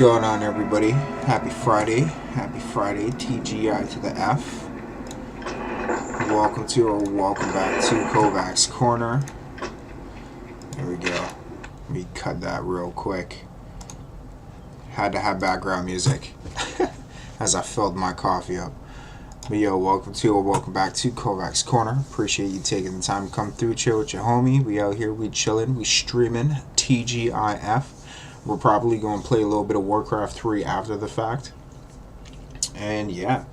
going on, everybody? Happy Friday. Happy Friday, TGI to the F. Welcome to or welcome back to Kovac's Corner. There we go. Let me cut that real quick. Had to have background music as I filled my coffee up. But yo, welcome to or welcome back to Kovac's Corner. Appreciate you taking the time to come through, chill with your homie. We out here, we chilling, we streaming TGIF. We're probably going to play a little bit of Warcraft 3 after the fact. And yeah,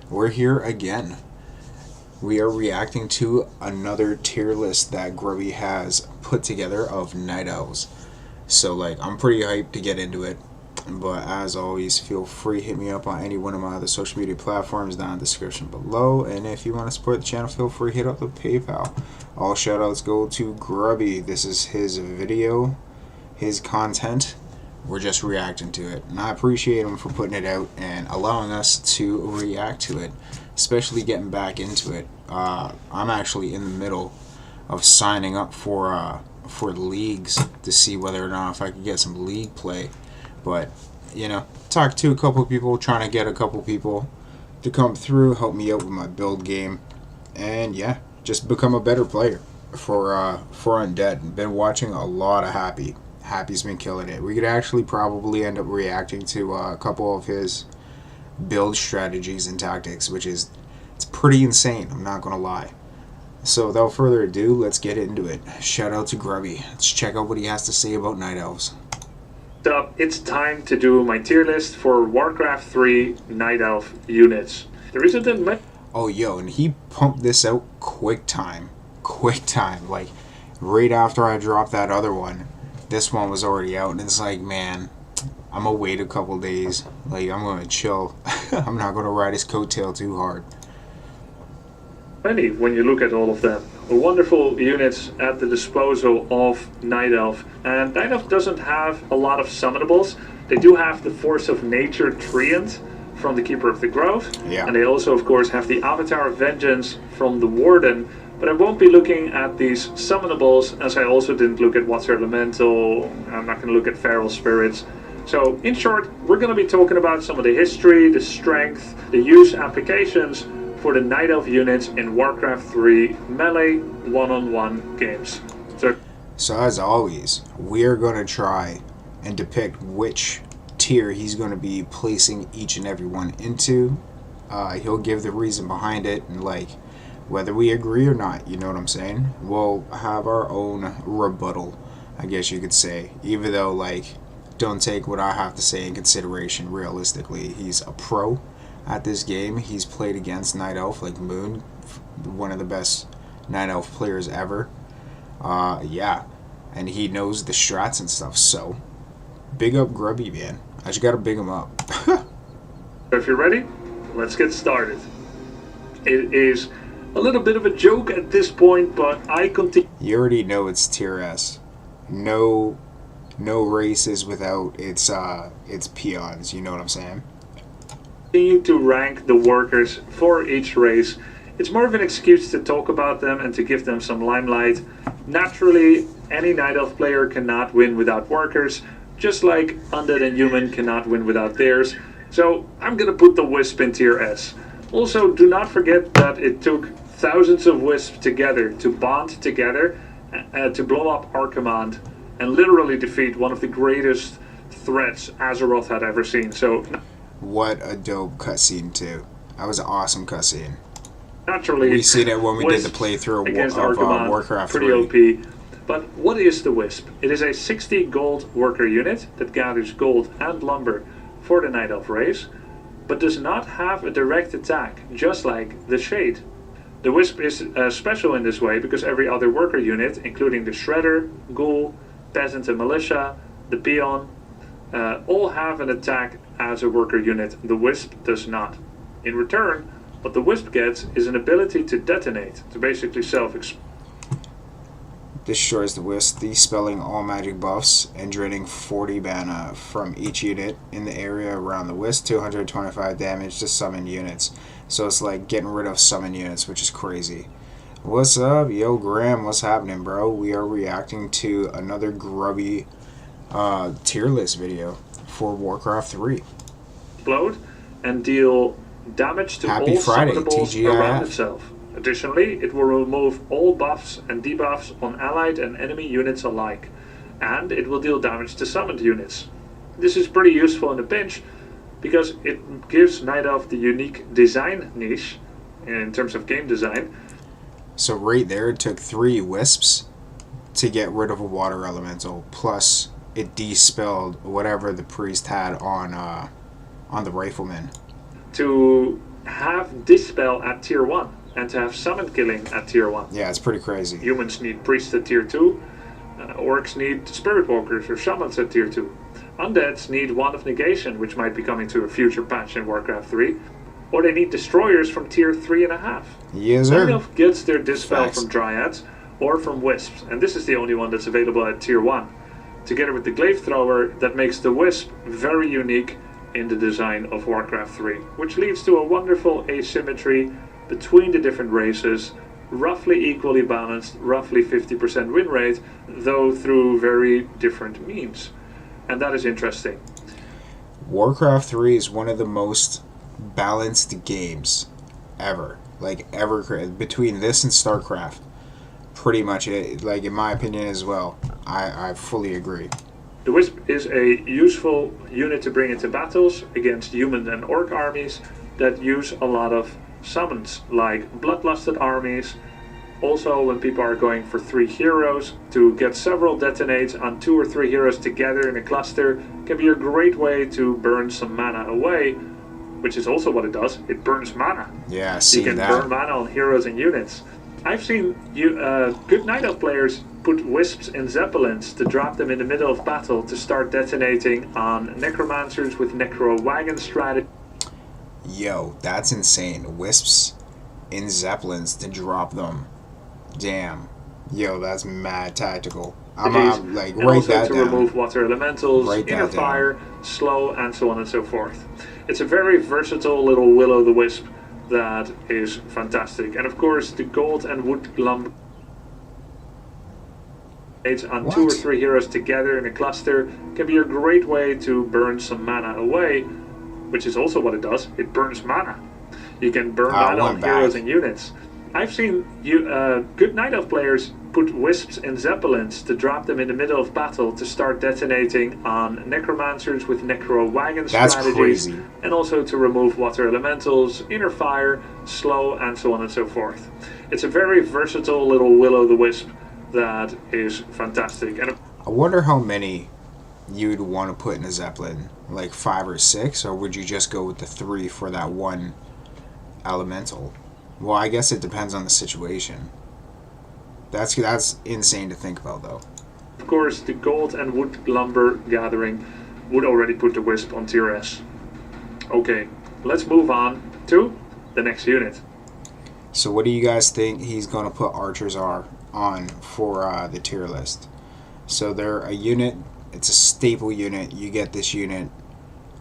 we're here again. We are reacting to another tier list that Grubby has put together of Night Elves. So like, I'm pretty hyped to get into it. But as always, feel free to hit me up on any one of my other social media platforms down in the description below. And if you want to support the channel, feel free to hit up the PayPal. All shoutouts go to Grubby. This is his video, his content. We're just reacting to it, and I appreciate him for putting it out and allowing us to react to it, especially getting back into it. I'm actually in the middle of signing up for leagues to see whether or not if I can get some league play. But you know, talk to a couple people, trying to get a couple people to come through, help me out with my build game, and yeah, just become a better player for Undead. Been watching a lot of Happy. Happy's been killing it. We could actually probably end up reacting to a couple of his build strategies and tactics, which is, it's pretty insane, I'm not gonna lie. So without further ado, let's get into it. Shout out to Grubby. Let's check out what he has to say about Night Elves. So it's time to do my tier list for Warcraft 3 Night Elf units. There isn't that much. Oh yo, and he pumped this out quick time, like right after I dropped that other one. This one was already out, and it's like, man, I'm gonna wait a couple days. Like, I'm gonna chill. I'm not gonna ride his coattail too hard. Many when you look at all of them. Wonderful units at the disposal of Night Elf. And Night Elf doesn't have a lot of summonables. They do have the Force of Nature Treant from the Keeper of the Grove. Yeah. And they also, of course, have the Avatar of Vengeance from the Warden. But I won't be looking at these summonables, as I also didn't look at Water Elemental. I'm not going to look at Feral Spirits. So, in short, we're going to be talking about some of the history, the strength, the use applications for the Night Elf units in Warcraft 3 melee one-on-one games. So as always, we're going to try and depict which tier he's going to be placing each and every one into. He'll give the reason behind it, and like, whether we agree or not, you know what I'm saying? We'll have our own rebuttal, I guess you could say. Even though, like, don't take what I have to say in consideration realistically. He's a pro at this game. He's played against Night Elf, like Moon, one of the best Night Elf players ever. Yeah, and he knows the strats and stuff, so big up Grubby, man. I just gotta big him up. If you're ready, let's get started. It is a little bit of a joke at this point, but I continue. You already know it's tier S. No races without its peons. You know what I'm saying? Continue to rank the workers for each race. It's more of an excuse to talk about them and to give them some limelight. Naturally, any Night Elf player cannot win without workers, just like Undead and Human cannot win without theirs. So I'm gonna put the Wisp in tier S. Also, do not forget that it took thousands of Wisps together to bond together to blow up our command and literally defeat one of the greatest threats Azeroth had ever seen. So, what a dope cutscene too. That was an awesome cutscene. Naturally, we seen it when we did the playthrough of Warcraft 3. Pretty OP. But what is the Wisp? It is a 60 gold worker unit that gathers gold and lumber for the Night Elf race, but does not have a direct attack, just like the Shade. The Wisp is special in this way because every other worker unit, including the Shredder, Ghoul, Peasant and Militia, the Peon, all have an attack as a worker unit. The Wisp does not. In return, what the Wisp gets is an ability to detonate, to basically self-explode. Destroys the Wisp, dispelling all magic buffs and draining 40 mana from each unit in the area around the Wisp. 225 damage to summon units. So it's like getting rid of summon units, which is crazy. What's up? Yo, Graham, what's happening, bro? We are reacting to another Grubby tier list video for Warcraft 3. Explode and deal damage to Happy all Friday, summonables TGIF. around itself. Additionally, it will remove all buffs and debuffs on allied and enemy units alike, and it will deal damage to summoned units. This is pretty useful in a pinch because it gives Night Elf the unique design niche in terms of game design. So right there, it took 3 Wisps to get rid of a water elemental, plus it dispelled whatever the priest had on the rifleman. To have Dispel at tier 1 and to have Summon Killing at tier 1. Yeah, it's pretty crazy. Humans need Priest at tier 2, Orcs need Spirit Walkers or Shamans at tier 2. Undeads need Wand of Negation, which might be coming to a future patch in Warcraft 3. Or they need Destroyers from tier 3.5. Yes, Night sir. Elf gets their Dispel Facts. from Dryads or from Wisps, and this is the only one that's available at tier 1. Together with the Glaive Thrower, that makes the Wisp very unique in the design of Warcraft 3, which leads to a wonderful asymmetry between the different races, roughly equally balanced, roughly 50% win rate, though through very different means. And that is interesting. Warcraft 3 is one of the most balanced games ever. Like, ever. Between this and StarCraft. Pretty much, like, in my opinion as well. I fully agree. The Wisp is a useful unit to bring into battles against human and orc armies that use a lot of summons, like bloodlusted armies. Also, when people are going for 3 heroes, to get several detonates on 2 or 3 heroes together in a cluster can be a great way to burn some mana away, which is also what it does. It burns mana. Yeah, You see can that. burn mana on heroes and units. I've seen good Night Elf players put Wisps in Zeppelins to drop them in the middle of battle to start detonating on Necromancers with Necro Wagon strategy. Yo, that's insane. Wisps in Zeppelins to drop them. Damn. Yo, that's mad tactical. I'm like, and write also that to down. remove water elementals, Write that inner down. fire, slow, and so on and so forth. It's a very versatile little will-o'-the-wisp that is fantastic. And of course, the gold and wood lump on What? 2 or 3 heroes together in a cluster can be a great way to burn some mana away, which is also what it does. It burns mana. You can burn mana on went heroes back. and units. I've seen good Night Elf players put Wisps in Zeppelins to drop them in the middle of battle to start detonating on Necromancers with Necro Wagon That's strategies, crazy. and also to remove water elementals, inner fire, slow, and so on and so forth. It's a very versatile little will-o'-the-wisp that is fantastic. And I wonder how many you'd want to put in a Zeppelin. Like 5 or 6, or would you just go with the 3 for that one elemental? Well, I guess it depends on the situation. That's insane to think about, though. of course, the gold and wood lumber gathering would already put the Wisp on tier S. Okay, let's move on to the next unit. So what do you guys think he's going to put archers on for the tier list? So they're a unit. It's a staple unit. You get this unit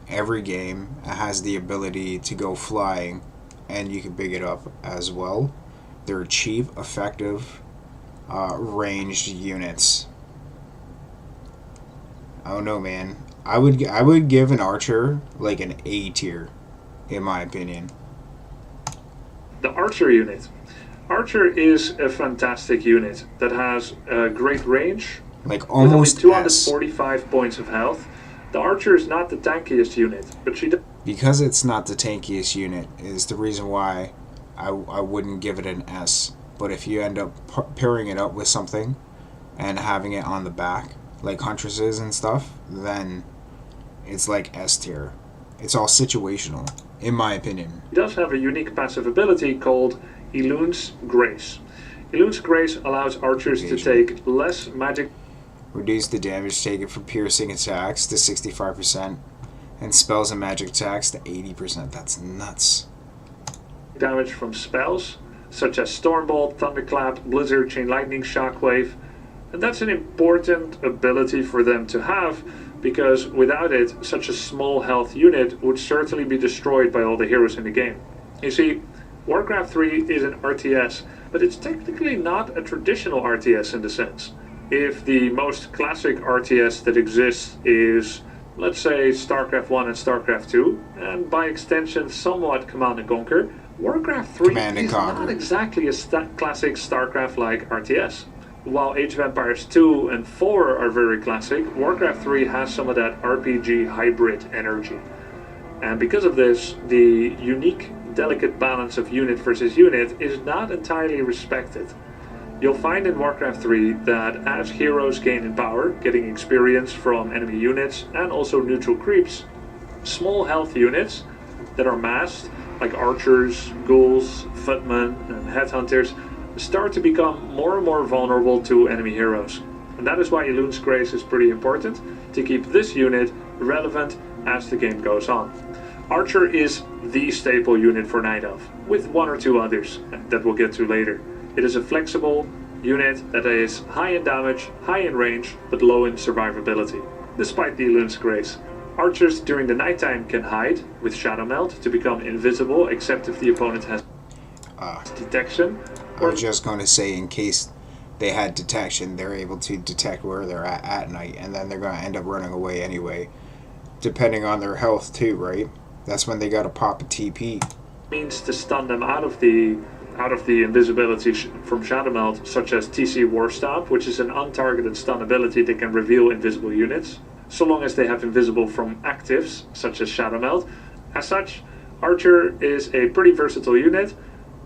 every game. It has the ability to go flying, and you can pick it up as well. They're cheap, effective, ranged units. I don't know, man. I would give an archer like an A tier, in my opinion. The Archer unit. Archer is a fantastic unit that has a great range, Like with only almost S. 245 points of health. The Archer is not the tankiest unit, but she does Because it's not the tankiest unit is the reason why I wouldn't give it an S. But if you end up pairing it up with something and having it on the back, like Huntresses and stuff, then it's like S tier. It's all situational, in my opinion. does have a unique passive ability called Elune's Grace. Elune's Grace allows archers to take less magic Reduce the damage taken from piercing attacks to 65%, and spells and magic attacks to 80%. That's nuts. damage from spells, such as Stormbolt, Thunderclap, Blizzard, Chain Lightning, Shockwave. And that's an important ability for them to have, because without it, such a small health unit would certainly be destroyed by all the heroes in the game. You see, Warcraft 3 is an RTS, but it's technically not a traditional RTS in the sense. If the most classic RTS that exists is let's say StarCraft 1 and StarCraft 2, and by extension somewhat Command & Conquer, Warcraft 3 is not exactly a classic StarCraft-like RTS. While Age of Empires 2 and 4 are very classic, Warcraft 3 has some of that RPG hybrid energy. And because of this, the unique, delicate balance of unit versus unit is not entirely respected. You'll find in Warcraft 3 that as heroes gain in power, getting experience from enemy units and also neutral creeps, small health units that are massed, like archers, ghouls, footmen, and headhunters, start to become more and more vulnerable to enemy heroes. And that is why Elun's Grace is pretty important, to keep this unit relevant as the game goes on. Archer is the staple unit for Night Elf, with one or two others that we'll get to later. It is a flexible unit that is high in damage, high in range, but low in survivability, despite the Elun's Grace. Archers during the nighttime can hide with Shadow Melt to become invisible except if the opponent has detection. I was just going to say, in case they had detection, they're able to detect where they're at night, and then they're going to end up running away anyway, depending on their health too, right? That's when they got to pop a TP. Means to stun them out of the invisibility from Shadow Melt, such as TC War Stomp, which is an untargeted stun ability that can reveal invisible units, so long as they have invisible from actives, such as Shadow Melt. As such, Archer is a pretty versatile unit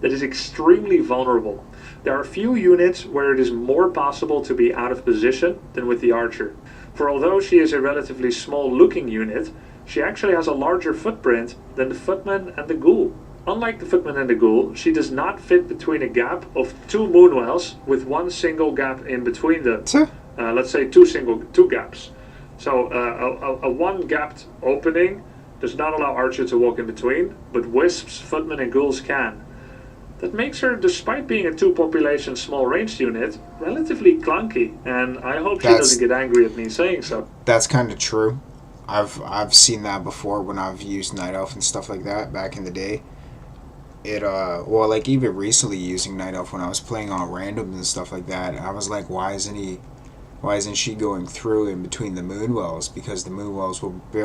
that is extremely vulnerable. There are few units where it is more possible to be out of position than with the Archer. For although she is a relatively small looking unit, she actually has a larger footprint than the Footman and the Ghoul. Unlike the Footman and the Ghoul, she does not fit between a gap of two Moonwells with one single gap in between them. Let's say two gaps. So a one gapped opening does not allow Archer to walk in between, but Wisps, Footmen and Ghouls can. That makes her, despite being a two population small ranged unit, relatively clunky, and I hope she doesn't get angry at me saying so. That's kind of true. I've seen that before when I've used Night Elf and stuff like that back in the day. Well, like even recently using Night Elf when I was playing on randoms and stuff like that, I was like, why isn't she going through in between the Moonwells? Because the Moonwells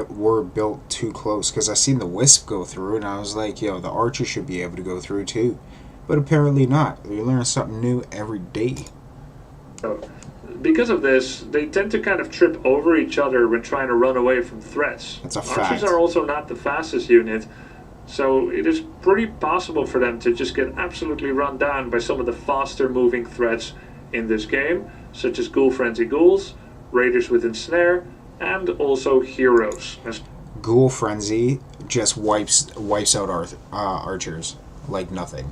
were built too close. Because I seen the Wisp go through, and I was like, yo, the Archer should be able to go through too. But apparently not. We learn something new every day. Because of this, they tend to kind of trip over each other when trying to run away from threats. That's a fact. Archers are also not the fastest unit, so it is pretty possible for them to just get absolutely run down by some of the faster moving threats in this game, such as Ghoul Frenzy Ghouls, Raiders with Ensnare, and also Heroes. Ghoul Frenzy just wipes out archers like nothing.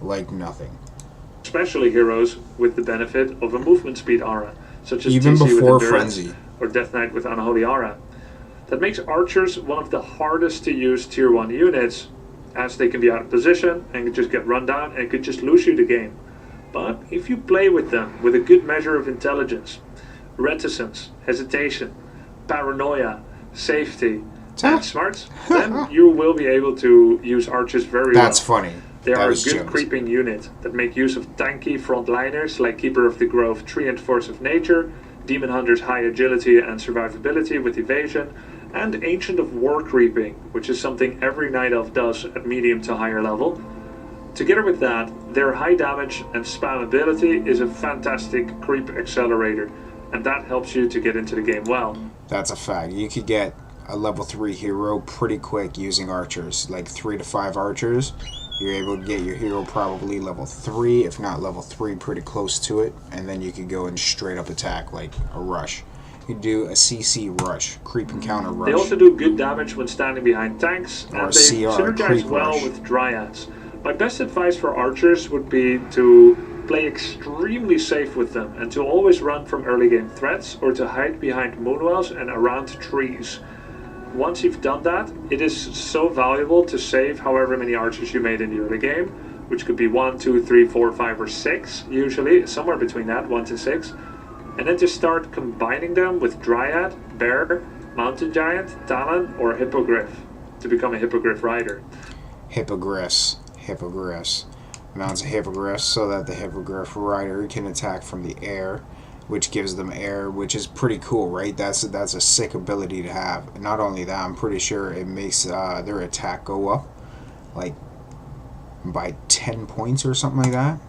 Like nothing. Especially heroes with the benefit of a movement speed aura, such as even TC before with Endurance Frenzy or Death Knight with Unholy Aura. That makes archers one of the hardest to use tier 1 units, as they can be out of position and can just get run down and could just lose you the game. But if you play with them with a good measure of intelligence, reticence, hesitation, paranoia, safety, and smarts, then you will be able to use archers very well. That's funny. They are a good creeping unit that make use of tanky frontliners like Keeper of the Grove, Tree and Force of Nature, Demon Hunter's high agility and survivability with evasion, and Ancient of War creeping, which is something every Night Elf does at medium to higher level. Together with that, their high damage and spam ability is a fantastic creep accelerator, and that helps you to get into the game well. That's a fact. You could get a level 3 hero pretty quick using archers, like 3 to 5 archers. You're able to get your hero probably level 3, if not level 3, pretty close to it, and then you could go and straight up attack like a rush. You do a CC rush, creep and counter rush. They also do good damage when standing behind tanks, or and they CR, synergize well rush. with Dryads. My best advice for archers would be to play extremely safe with them, and to always run from early game threats, or to hide behind Moonwells and around trees. Once you've done that, it is so valuable to save however many archers you made in the early game, which could be 1, 2, 3, 4, 5, or 6, usually, somewhere between that, 1 to 6, and then to start combining them with Dryad, Bear, Mountain Giant, Talon, or Hippogriff, to become a Hippogriff rider. Hippogriffs. Mounts a Hippogriff so that the Hippogriff rider can attack from the air. which gives them air, which is pretty cool, right? That's a sick ability to have. And not only that, I'm pretty sure it makes their attack go up like by 10 points or something like that.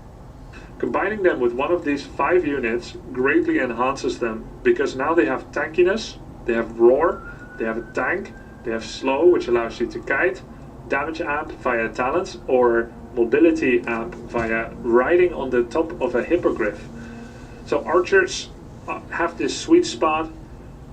Combining them with one of these 5 units greatly enhances them, because now they have tankiness, they have roar, they have a tank, they have slow, which allows you to kite, damage amp via talents, or mobility amp via riding on the top of a hippogriff. So archers have this sweet spot.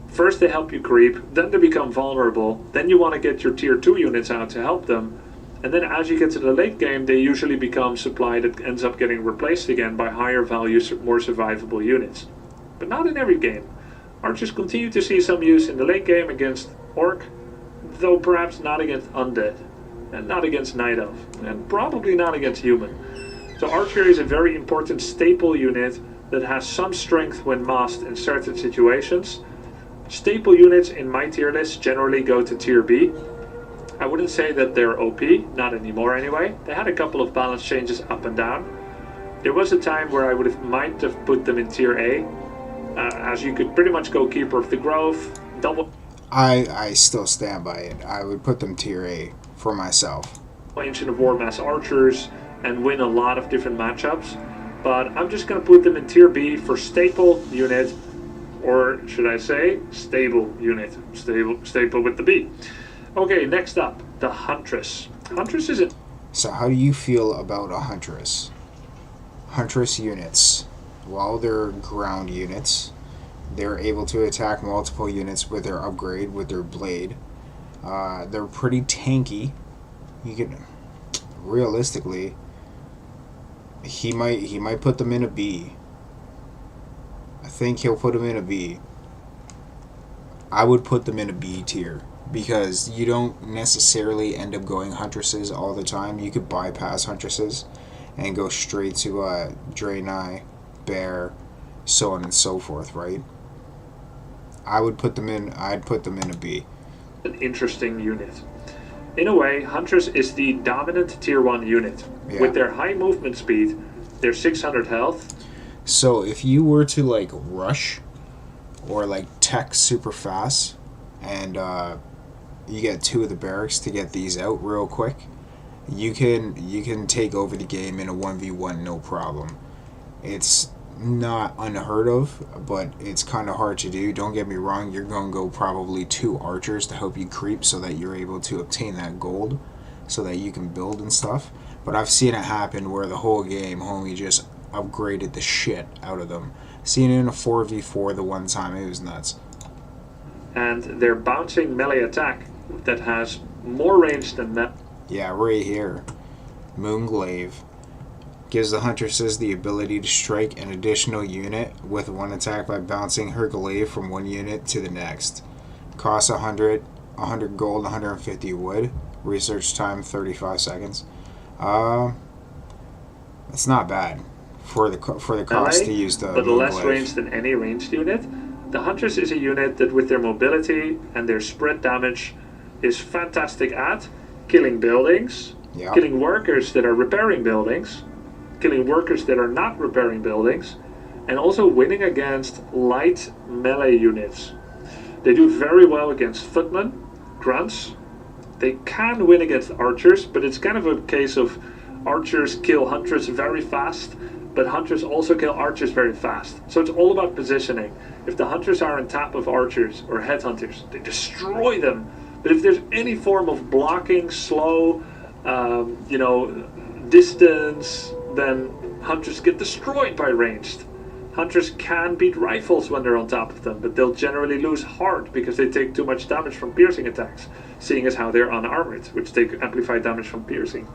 First they help you creep, then they become vulnerable, then you want to get your tier 2 units out to help them, and then as you get to the late game they usually become supply that ends up getting replaced again by higher value, more survivable units. But not in every game. Archers continue to see some use in the late game against Orc, though perhaps not against Undead, and not against Night Elf, and probably not against Human. So Archer is a very important staple unit that has some strength when masked in certain situations. Staple units in my tier list generally go to tier B. I wouldn't say that they're OP, not anymore anyway. They had a couple of balance changes up and down. There was a time where I might have put them in tier A, as you could pretty much go Keeper of the Grove, double... I still stand by it. I would put them tier A for myself. Ancient of War Mass Archers and win a lot of different matchups. But I'm just going to put them in tier B for staple unit, or should I say stable unit. Staple with the B. Okay, next up, the Huntress. Huntress is it. So how do you feel about a Huntress? Huntress units, while they're ground units, they're able to attack multiple units with their upgrade, with their blade. They're pretty tanky. You can, realistically, he might put them in a B. I think he'll put them in a B. I would put them in a B tier, because you don't necessarily end up going Huntresses all the time. You could bypass Huntresses and go straight to Draenei, Bear, so on and so forth, right? I'd put them in a B. An interesting unit. In a way, Huntress is the dominant tier 1 unit. Yeah. With their high movement speed, their 600 health. So if you were to like rush or like tech super fast, and you get 2 of the barracks to get these out real quick, you can take over the game in a 1v1 no problem. It's not unheard of, but it's kind of hard to do. Don't get me wrong, you're going to go probably 2 archers to help you creep so that you're able to obtain that gold so that you can build and stuff. But I've seen it happen where the whole game homie just upgraded the shit out of them. Seen it in a 4v4 the one time, it was nuts. And their bouncing melee attack that has more range than that. Yeah, right here. Moon Glaive gives the Huntresses the ability to strike an additional unit with one attack by bouncing her glaive from one unit to the next. Costs 100 gold, 150 wood. Research time 35 seconds. It's not bad for the cost to use the but Moon less Glaive. range than any ranged unit. The Huntress is a unit that with their mobility and their spread damage is fantastic at killing buildings, Yeah. killing workers that are repairing buildings, killing workers that are not repairing buildings, and also winning against light melee units. They do very well against footmen, grunts. They can win against archers, but it's kind of a case of archers kill Huntress very fast, but Hunters also kill archers very fast. So it's all about positioning. If the Hunters are on top of archers or headhunters, they destroy them. But if there's any form of blocking, slow, distance, then Hunters get destroyed by ranged. Hunters can beat rifles when they're on top of them, but they'll generally lose hard because they take too much damage from piercing attacks, seeing as how they're unarmored, which take amplified damage from piercing.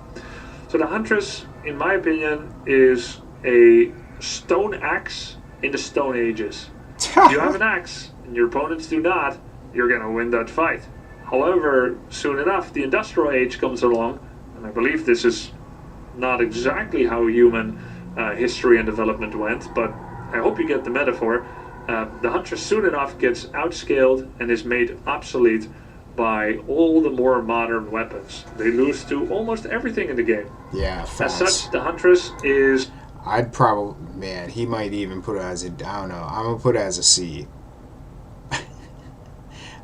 So the Huntress, in my opinion, is a stone axe in the Stone Ages. If you have an axe and your opponents do not, you're going to win that fight. However, soon enough, the Industrial Age comes along, and I believe this is not exactly how human history and development went, but I hope you get the metaphor. The Huntress soon enough gets outscaled and is made obsolete by all the more modern weapons. They lose to almost everything in the game. Yeah, As fast. such, the Huntress is... I'd probably, man, he might even put it as a, I don't know. I'm gonna put it as a C.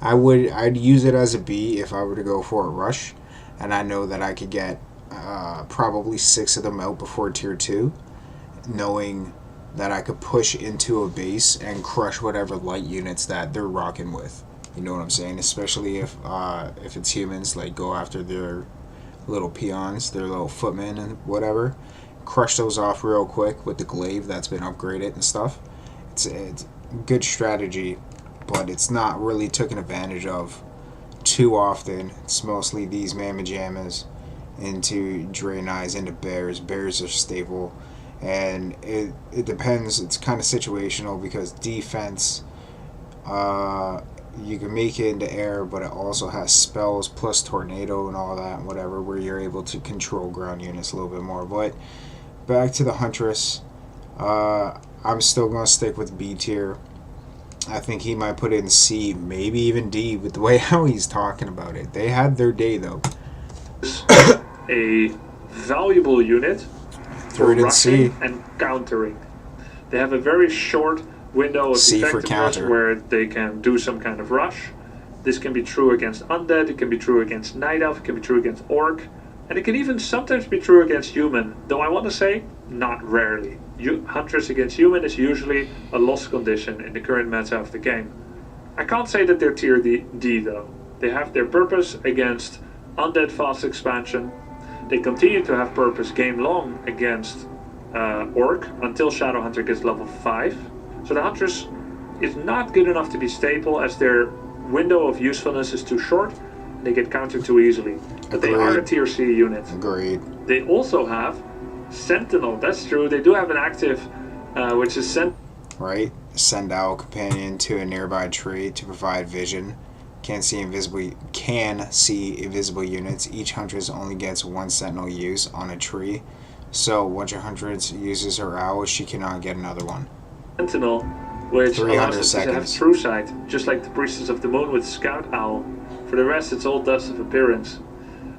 I'd use it as a B if I were to go for a rush, and I know that I could get probably 6 of them out before tier 2, knowing that I could push into a base and crush whatever light units that they're rocking with. You know what I'm saying? Especially if it's humans, like go after their little peons, their little footmen and whatever. Crush those off real quick with the glaive that's been upgraded and stuff. It's a good strategy, but it's not really taken advantage of too often. It's mostly these mamma jammas into Draenei's, into bears. Bears are stable, and it depends. It's kind of situational because defense, you can make it into air, but it also has spells plus tornado and all that, whatever, where you're able to control ground units a little bit more. But back to the Huntress, I'm still going to stick with B tier. I think he might put it in C, maybe even D, with the way how he's talking about it. They had their day, though. A valuable unit for rushing and countering. They have a very short window of effectiveness where they can do some kind of rush. This can be true against undead, it can be true against night elf, it can be true against orc, and it can even sometimes be true against human, though I want to say, not rarely. Huntress against human is usually a lost condition in the current meta of the game. I can't say that they're tier D though. They have their purpose against undead fast expansion. They continue to have purpose game long against orc until Shadowhunter gets level 5. So the Huntress is not good enough to be staple, as their window of usefulness is too short and they get countered too easily. But they are a tier C unit. Agreed. They also have Sentinel. That's true. They do have an active, which is Right. Send out a companion to a nearby tree to provide vision. Can see invisible units. Each Huntress only gets 1 Sentinel use on a tree. So once your Huntress uses her owl, she cannot get another one. Sentinel, which allows them to have true sight, just like the Priestess of the Moon with Scout Owl. For the rest, it's all dust of appearance.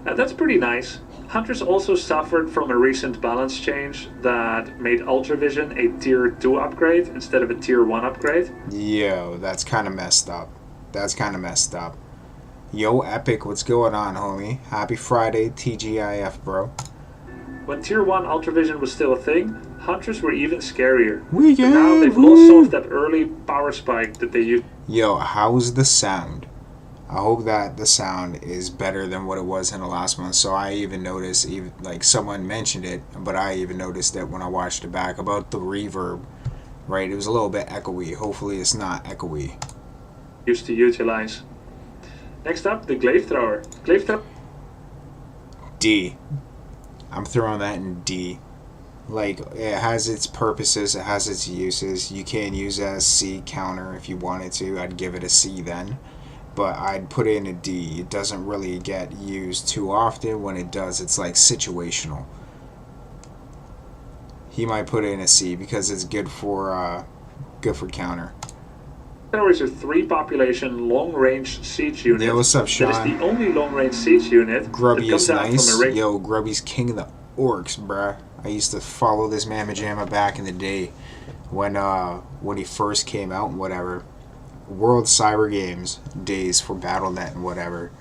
That's pretty nice. Huntress also suffered from a recent balance change that made Ultravision a tier 2 upgrade instead of a tier 1 upgrade. Yo, that's kind of messed up. Yo, Epic, what's going on, homie? Happy Friday, TGIF, bro. When tier 1 Ultravision was still a thing, Huntress were even scarier. But now they've lost some of that early power spike that they used. Yo, how's the sound? I hope that the sound is better than what it was in the last month. So I even noticed, like someone mentioned it, but I even noticed it when I watched it back about the reverb. Right, it was a little bit echoey. Hopefully it's not echoey. Used to utilize. Next up, the Glaive Thrower. D. I'm throwing that in D. Like, it has its purposes, it has its uses. You can use it as C counter if you wanted to. I'd give it a C then. But I'd put it in a D. It doesn't really get used too often. When it does, it's like situational. He might put it in a C because it's good for counter. Throwers are 3 population long-range siege unit. Yo, what's up, Sean? That is the only long-range siege unit. Grubby is nice. Yo, Grubby's king of the orcs, bruh. I used to follow this Mamma Jamma back in the day when he first came out and whatever. World Cyber Games days for Battle.net and whatever.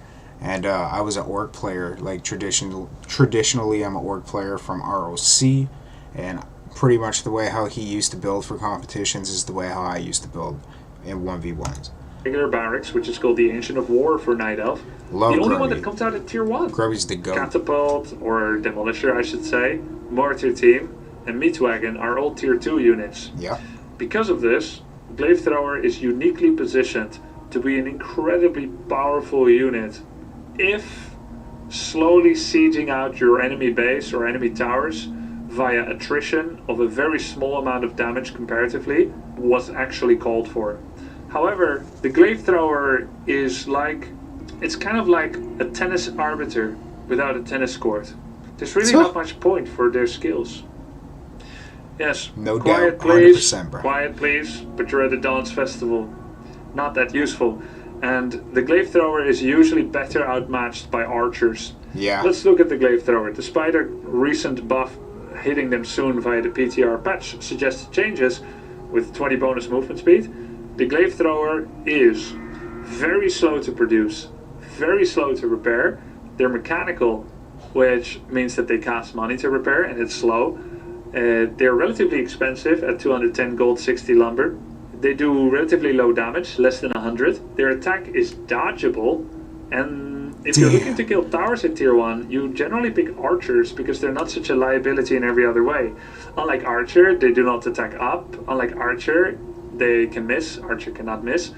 And I was an orc player. Like traditionally, I'm an orc player from ROC, and pretty much the way how he used to build for competitions is the way how I used to build in 1v1s. Regular barracks, which is called the Ancient of War for Night Elf. Love the only Grubby. one that comes out at tier 1. Grubby's the GOAT. Catapult, or Demolisher I should say, Mortar Team, and Meatwagon are all tier 2 units. Yeah. Because of this, Glaive Thrower is uniquely positioned to be an incredibly powerful unit if slowly sieging out your enemy base or enemy towers via attrition of a very small amount of damage comparatively was actually called for. However, the Glaive Thrower is it's kind of like a tennis arbiter without a tennis court. There's really not much point for their skills. Yes, no quiet doubt, please, 100%, bro. Quiet please, but you're at a dance festival. Not that useful. And the Glaive Thrower is usually better outmatched by archers. Yeah. Let's look at the Glaive Thrower. Despite a recent buff hitting them soon via the PTR patch suggested changes with 20 bonus movement speed. The Glaive Thrower is very slow to produce, very slow to repair. They're mechanical, which means that they cost money to repair and it's slow. They're relatively expensive at 210 gold, 60 lumber. They do relatively low damage, less than 100. Their attack is dodgeable, and if you're looking to kill towers at tier 1, you generally pick archers because they're not such a liability in every other way. Unlike archer, they do not attack up. Unlike archer, they can miss. Archer cannot miss.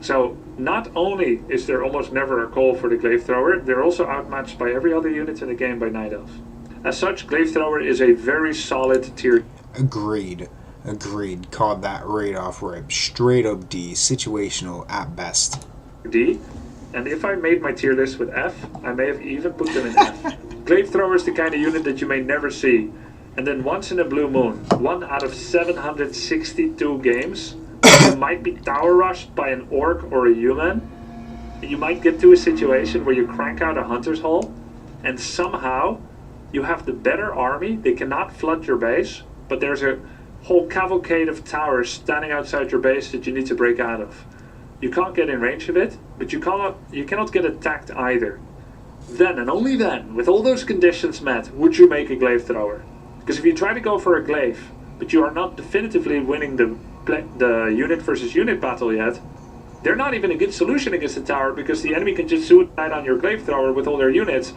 So not only is there almost never a call for the Glaive Thrower, they're also outmatched by every other unit in the game by Night Elf. As such, Glaive Thrower is a very solid tier. Agreed. Called that right off rip. Straight up D. Situational at best. D. And if I made my tier list with F, I may have even put them in F. Glaive Thrower is the kind of unit that you may never see. And then once in a blue moon, 1 out of 762 games, you might be tower rushed by an orc or a human. You might get to a situation where you crank out a hunter's hall, and somehow you have the better army. They cannot flood your base, but there's a whole cavalcade of towers standing outside your base that you need to break out of. You can't get in range of it, but you cannot get attacked either. Then, and only then, with all those conditions met, would you make a Glaive Thrower. Because if you try to go for a glaive, but you are not definitively winning the unit versus unit battle yet, they're not even a good solution against the tower, because the enemy can just suicide on your Glaive Thrower with all their units,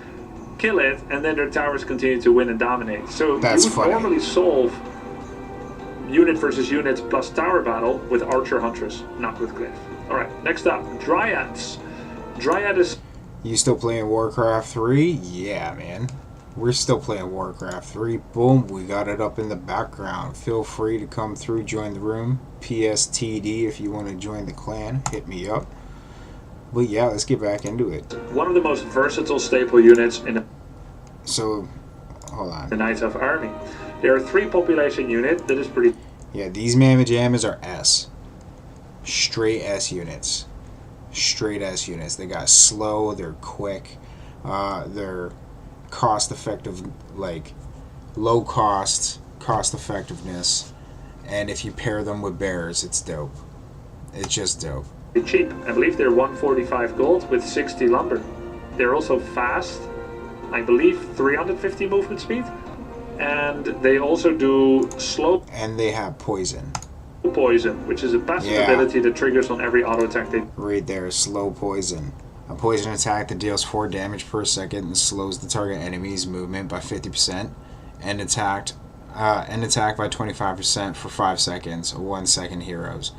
kill it, and then their towers continue to win and dominate. So you would normally solve unit versus unit plus tower battle with Archer Huntress, not with Glaive. Alright, next up, Dryads. Dryad is... You still playing Warcraft 3? Yeah, man. We're still playing Warcraft 3. Boom, we got it up in the background. Feel free to come through, join the room. PSTD if you want to join the clan, hit me up. But yeah, let's get back into it. One of the most versatile staple units in the... So, hold on. The Knights of Army. There are 3 population unit that is pretty... Yeah, these Mamma Jammas are S. Straight S units. Straight S units. They got slow, they're quick, they're cost effective, like low cost effectiveness, and if you pair them with bears, it's dope. It's just dope. Cheap. I believe they're 145 gold with 60 lumber. They're also fast. I believe 350 movement speed, and they also do slow. And they have poison. Poison, which is a passive ability that triggers on every auto attack they... Right there, slow poison. A poison attack that deals 4 damage per second and slows the target enemy's movement by 50%, and attack by 25% for 5 seconds. 1 second heroes.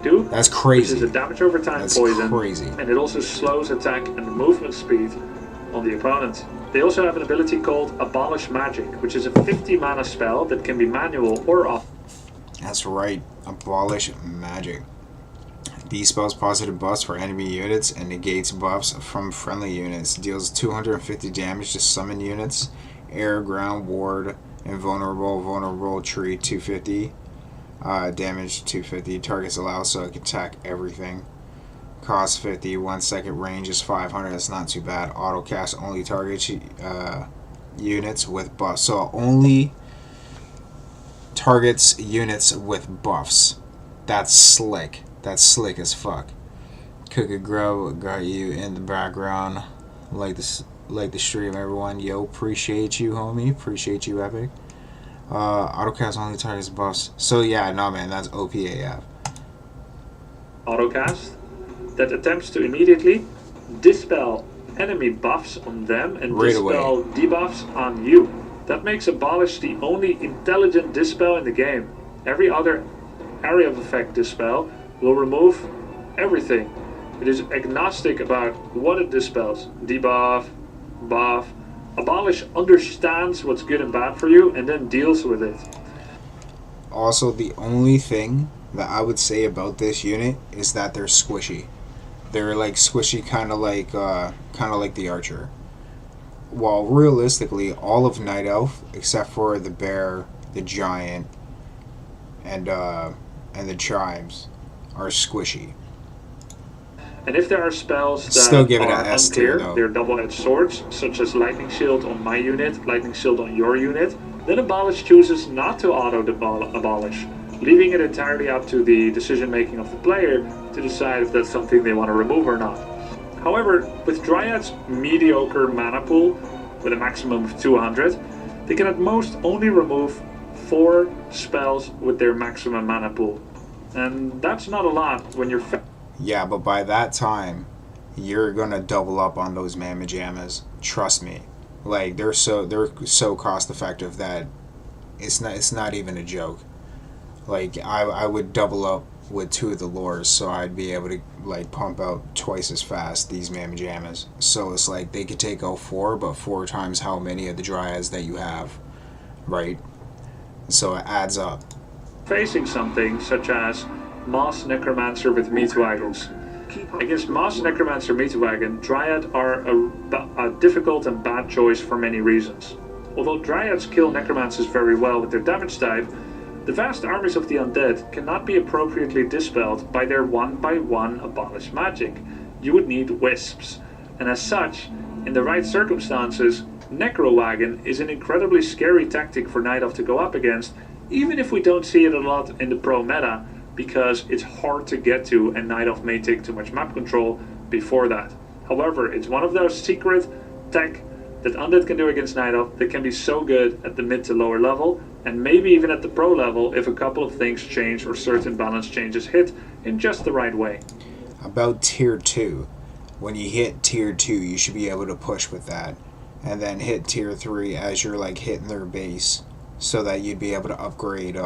That's crazy. Which is a damage over time poison. Crazy. And it also slows attack and movement speed on the opponent. They also have an ability called Abolish Magic, which is a 50 mana spell that can be manual or off. That's right, Abolish Magic. These spells positive buffs for enemy units and negates buffs from friendly units. Deals 250 damage to summon units. Air, ground, ward, and vulnerable tree 250. Damage 250. Targets allow so it can attack everything. Cost 50. 1 second range is 500. That's not too bad. Auto cast only targets units with buffs. So only targets units with buffs. That's slick. That's slick as fuck. Cook a Grub got you in the background. Like the stream, everyone. Yo, appreciate you, homie. Appreciate you, Epic. Autocast only targets buffs. So yeah, no man, that's OPAF. Autocast that attempts to immediately dispel enemy buffs on them and dispel debuffs on you. That makes Abolish the only intelligent dispel in the game. Every other area of effect dispel will remove everything. It is agnostic about what it dispels. Debuff, buff. Abolish understands what's good and bad for you and then deals with it. Also, the only thing that I would say about this unit is that they're squishy. They're like squishy, kind of like the Archer. While realistically, all of Night Elf, except for the Bear, the Giant, and the Chimes, are squishy. And if there are spells Still that give it are an S tier, unclear, though. they're double-edged swords, such as Lightning Shield on my unit, Lightning Shield on your unit, then Abolish chooses not to auto-abolish, leaving it entirely up to the decision-making of the player to decide if that's something they want to remove or not. However, with Dryad's mediocre mana pool, with a maximum of 200, they can at most only remove 4 spells with their maximum mana pool. And that's not a lot when you're... Yeah, but by that time, you're gonna double up on those mamma jammas. Trust me. Like they're so cost effective that it's not even a joke. Like I would double up with 2 of the lures, so I'd be able to like pump out twice as fast these mamma jammas. So it's like they could take out 4, but 4 times how many of the dryads that you have, right? So it adds up. facing something such as Moss Necromancer with Meat Wagons. Against Moss Necromancer Meat Wagon, Dryad are a difficult and bad choice for many reasons. Although Dryads kill Necromancers very well with their damage type, the vast armies of the undead cannot be appropriately dispelled by their one-by-one abolished magic. You would need Wisps, and as such, in the right circumstances, Necro Wagon is an incredibly scary tactic for Night Elf to go up against, even if we don't see it a lot in the pro meta, because it's hard to get to and Night Elf may take too much map control before that. However, it's one of those secret tech that Undead can do against Night Elf that can be so good at the mid to lower level, and maybe even at the pro level if a couple of things change or certain balance changes hit in just the right way. About tier 2. When you hit tier 2, you should be able to push with that. And then hit tier 3 as you're like hitting their base, so that you'd be able to upgrade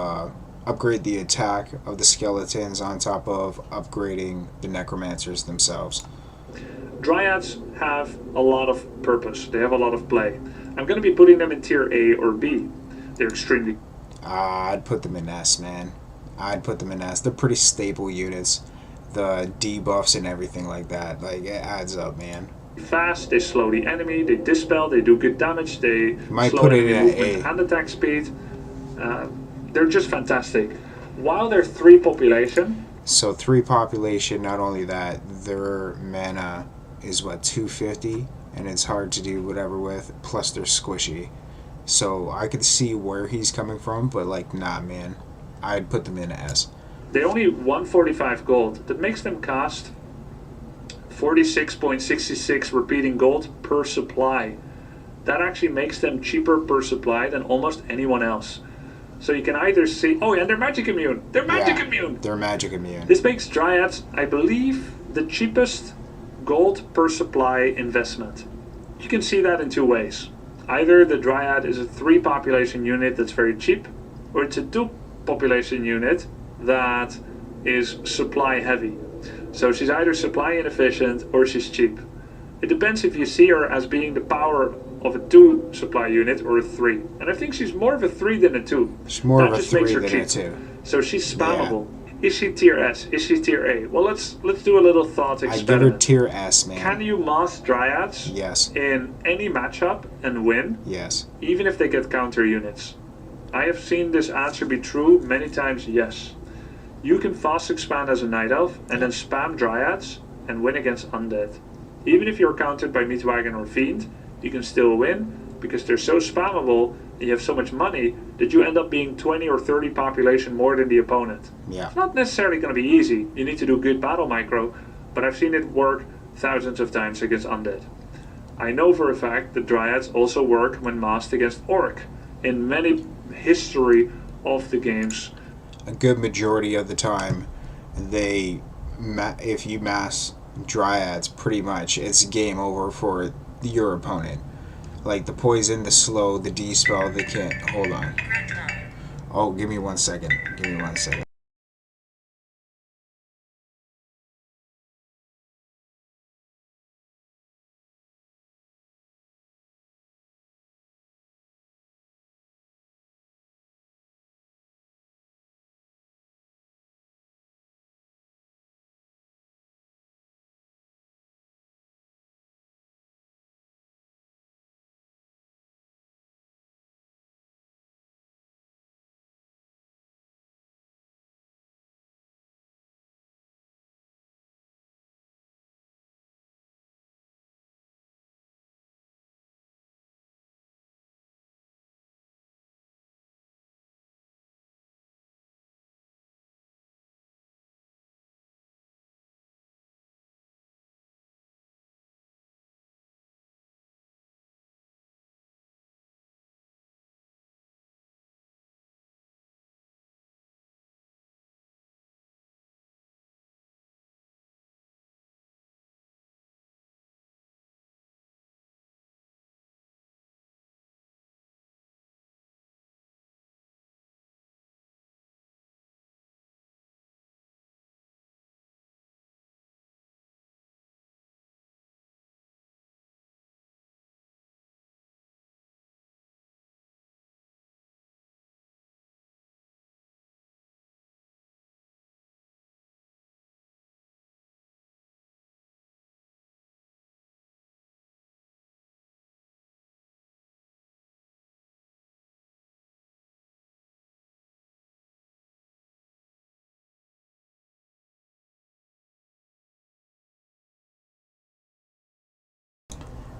the attack of the skeletons on top of upgrading the necromancers themselves. Dryads have a lot of purpose. They have a lot of play. I'm going to be putting them in tier A or B. They're extremely... I'd put them in S, man. I'd put them in S. They're pretty stable units. The debuffs and everything like that, like, it adds up, man. fast, they slow the enemy, they dispel, they do good damage, they Might slow put it enemy in movement A. and attack speed. They're just fantastic. While they're 3 population, So 3 population, not only that, their mana is what, 250, and it's hard to do whatever with, plus they're squishy. So I could see where he's coming from, but like, nah, man. I'd put them in S. they only 145 gold. That makes them cost 46.66 repeating gold per supply. That actually makes them cheaper per supply than almost anyone else. So you can either see... Oh, and they're magic immune! They're magic immune! They're magic immune. This makes Dryads, I believe, the cheapest gold per supply investment. You can see that in 2 ways. Either the Dryad is a 3 population unit that's very cheap, or it's a 2 population unit that is supply heavy. So she's either supply inefficient or she's cheap. It depends if you see her as being the power of a 2 supply unit or a 3. And I think she's more of a 3 than a 2. She's more That of a just makes 3 her than a cheap. 2. So she's spammable. Yeah. Is she tier S? Is she tier A? Well, let's do a little thought I give her experiment. tier S, man. Can you mass Dryads Yes. in any matchup and win, Yes. even if they get counter units? I have seen this answer be true many times, yes. You can fast expand as a Night Elf and then spam Dryads and win against Undead. Even if you're countered by Meatwagon or Fiend, you can still win because they're so spammable and you have so much money that you end up being 20 or 30 population more than the opponent. Yeah. It's not necessarily going to be easy. You need to do good battle micro, but I've seen it work thousands of times against Undead. I know for a fact that Dryads also work when masked against Orc. In many history of the games, A good majority of the time, if you mass Dryads, pretty much it's game over for your opponent. Like the poison, the slow, the dispel, they can't. Hold on. Oh, give me 1 second. Give me 1 second.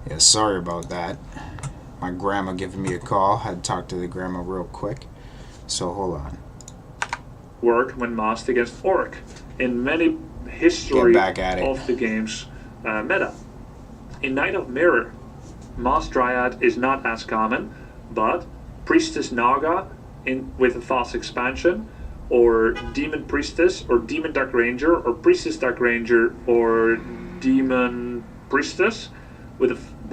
Yeah, sorry about that. My grandma giving me a call. Had to talk to the grandma real quick. So hold on. Work when masked against Orc in many Get history back at it. of the game's meta. In Knight of Mirror, Masked Dryad is not as common, but Priestess Naga with a fast expansion, or Demon Priestess, or Demon Dark Ranger, or Priestess Dark Ranger, or Demon Priestess with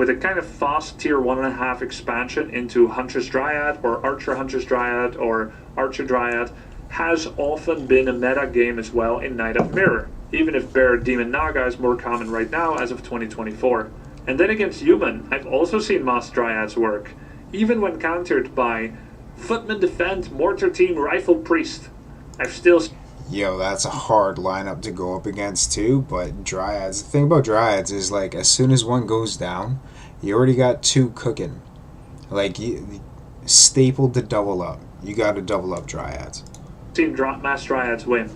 a kind of fast tier 1.5 expansion into Huntress Dryad, or Archer Huntress Dryad, or Archer Dryad, has often been a meta game as well in Knight of Mirror, even if Bear Demon Naga is more common right now as of 2024. And then against Human, I've also seen Masked Dryads work, even when countered by Footman Defend, Mortar Team, Rifle Priest. I've still... Yo, that's a hard lineup to go up against too, but Dryads, the thing about Dryads is, like, as soon as one goes down, you already got two cooking. Like, stapled to double up. You got to double up Dryads. Seen Masked Dryads win.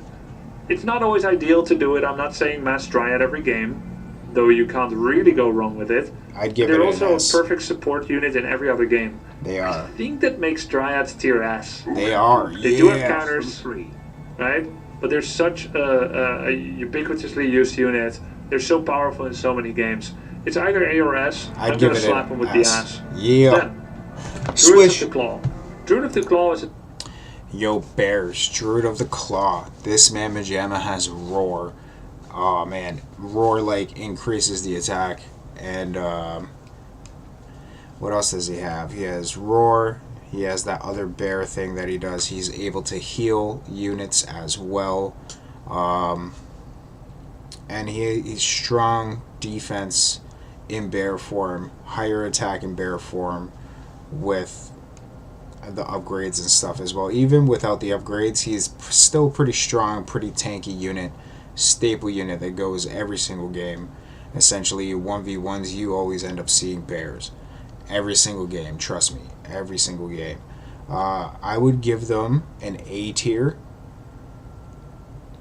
It's not always ideal to do it. I'm not saying Masked Dryad every game, though you can't really go wrong with it. I'd give They're it also an a S. perfect support unit in every other game. They are. I think that makes Dryads tier S. They are. They do have counters, right? But they're such a ubiquitously used unit. They're so powerful in so many games. It's either A or S. I'd I'm give gonna it slap an them with S. the ass. Yeah. Then, Druid Swish. of the Claw. Druid of the Claw is a Yo, Bears, Druid of the Claw. This Mamma Jamma has Roar. Oh man, Roar like increases the attack, and what else does he have? He has Roar. He has that other bear thing that he does. He's able to heal units as well, and he's strong defense in bear form, higher attack in bear form, with the upgrades and stuff as well. Even without the upgrades, he's still pretty strong, pretty tanky unit, staple unit that goes every single game. Essentially, 1v1s, you always end up seeing bears. Every single game, trust me, every single game. I would give them an A tier.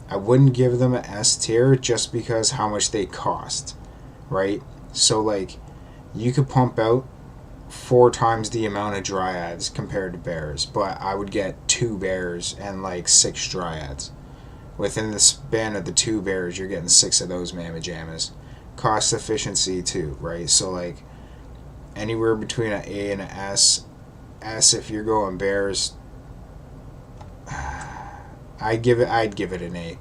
I wouldn't give them an S tier just because how much they cost, right? So, like, you could pump out 4 times the amount of Dryads compared to bears, but I would get 2 bears and like 6 Dryads. Within the span of the 2 bears, you're getting 6 of those Mamma Jammas. Cost efficiency too, right? So like anywhere between an A and an S. S if you're going bears. I'd give it an A.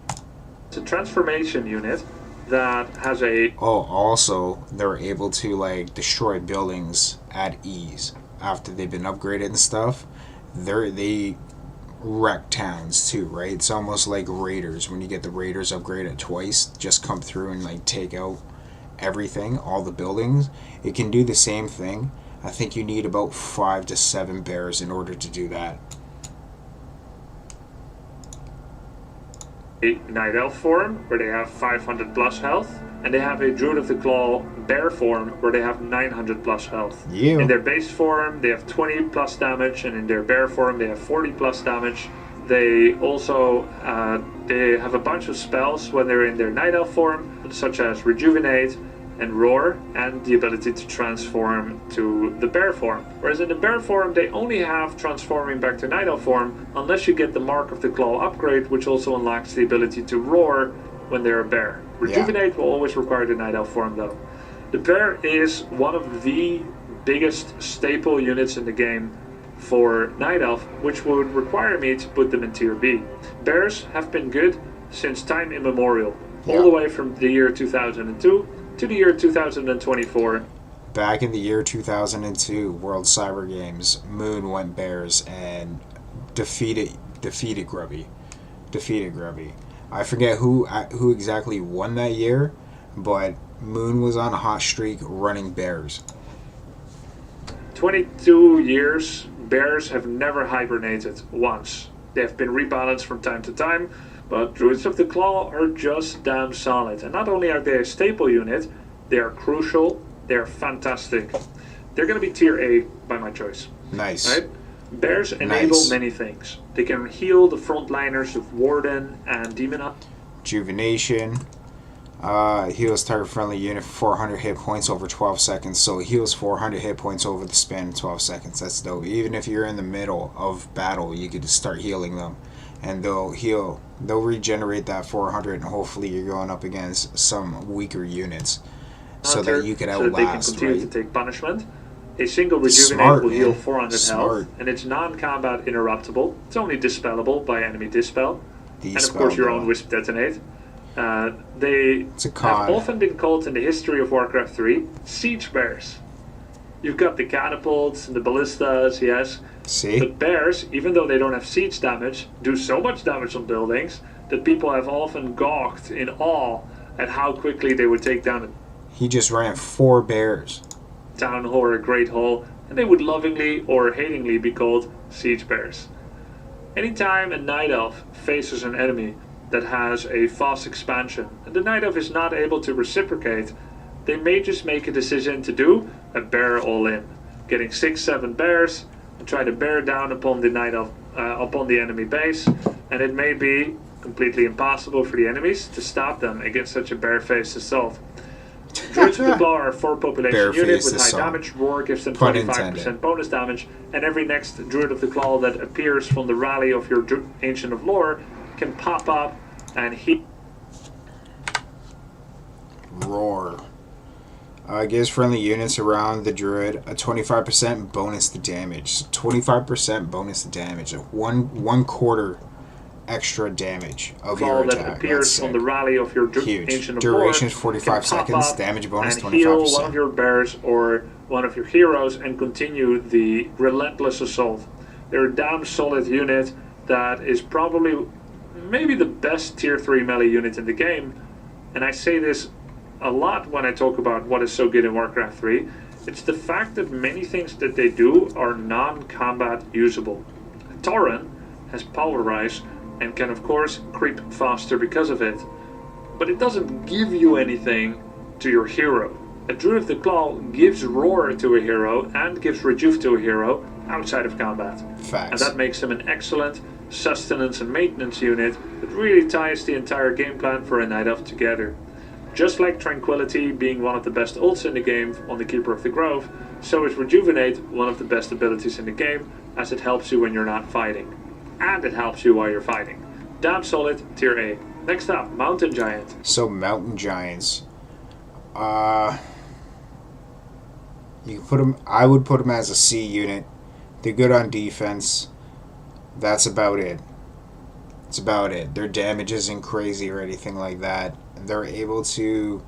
It's a transformation unit that has a... Oh, also, they're able to, like, destroy buildings at ease. After they've been upgraded and stuff, they wreck towns, too, right? It's almost like Raiders. When you get the Raiders upgraded twice, just come through and, like, take out everything, all the buildings. It can do the same thing. I think you need about 5 to 7 bears in order to do that. A Night Elf form, where they have 500 plus health, and they have a Druid of the Claw bear form, where they have 900 plus health. Yeah. In their base form, they have 20 plus damage, and in their bear form, they have 40 plus damage. They also they have a bunch of spells when they're in their Night Elf form, such as Rejuvenate and Roar, and the ability to transform to the bear form. Whereas in the bear form, they only have transforming back to Night Elf form, unless you get the Mark of the Claw upgrade, which also unlocks the ability to roar when they're a bear. Rejuvenate will always require the Night Elf form though. The bear is one of the biggest staple units in the game for Night Elf, which would require me to put them in tier B. Bears have been good since time immemorial, all the way from the year 2002 to the year 2024. Back in the year 2002, World Cyber Games, Moon went bears and defeated Grubby. I forget who exactly won that year, but Moon was on a hot streak running bears. 22 years, bears have never hibernated once. They have been rebalanced from time to time, but Druids of the Claw are just damn solid. And not only are they a staple unit, they are crucial, they are fantastic. They're going to be tier A by my choice. Nice. Right? Bears enable many things. They can heal the frontliners of Warden and Demon Hunt. Rejuvenation. Heals target friendly unit for 400 hit points over 12 seconds. So it heals 400 hit points over the span of 12 seconds. That's dope. Even if you're in the middle of battle, you could start healing them. And they'll regenerate that 400, and hopefully you're going up against some weaker units. So that you can outlast, so that they can continue to take punishment. A single rejuvenate Smart, will man. heal 400 Smart. health, and it's non-combat interruptible. It's only dispellable by enemy dispel. And of course your own Wisp detonate. They have often been called in the history of Warcraft 3 siege bears. You've got the catapults and the ballistas, yes. See? But bears, even though they don't have siege damage, do so much damage on buildings that people have often gawked in awe at how quickly they would take down a He just ran 4 bears. town hall or a great hall, and they would lovingly or hatingly be called siege bears. Anytime a night elf faces an enemy that has a fast expansion and the night elf is not able to reciprocate, they may just make a decision to do a bear all in, getting 6-7 bears and try to bear down upon the night elf, upon the enemy base, and it may be completely impossible for the enemies to stop them against such a barefaced assault. Druids of the Claw are a 4 population unit with high damage. Roar gives them 25% bonus damage, and every next Druid of the Claw that appears from the rally of your Ancient of Lore can pop up and heal. Roar. Gives friendly units around the Druid a 25% bonus to damage. 25% bonus to damage. One quarter extra damage of your attack. That appears from the rally of your Ancient of Lore. Duration is 45 seconds. Damage bonus 25%. And heal one of your bears or one of your heroes and continue the relentless assault. They're a damn solid unit that is probably maybe the best tier 3 melee unit in the game. And I say this a lot when I talk about what is so good in Warcraft 3. It's the fact that many things that they do are non-combat usable. Talon has Power Rise and can of course creep faster because of it, but it doesn't give you anything to your hero. A Druid of the Claw gives Roar to a hero and gives Rejuve to a hero outside of combat. Facts. And that makes him an excellent sustenance and maintenance unit that really ties the entire game plan for a Night Elf together. Just like Tranquility being one of the best ults in the game on the Keeper of the Grove, so is Rejuvenate one of the best abilities in the game, as it helps you when you're not fighting. And it helps you while you're fighting. Damn solid, tier A. Next up, Mountain Giant. So Mountain Giants. You can put them. I would put them as a C unit. They're good on defense. That's about it. That's about it. Their damage isn't crazy or anything like that. They're able to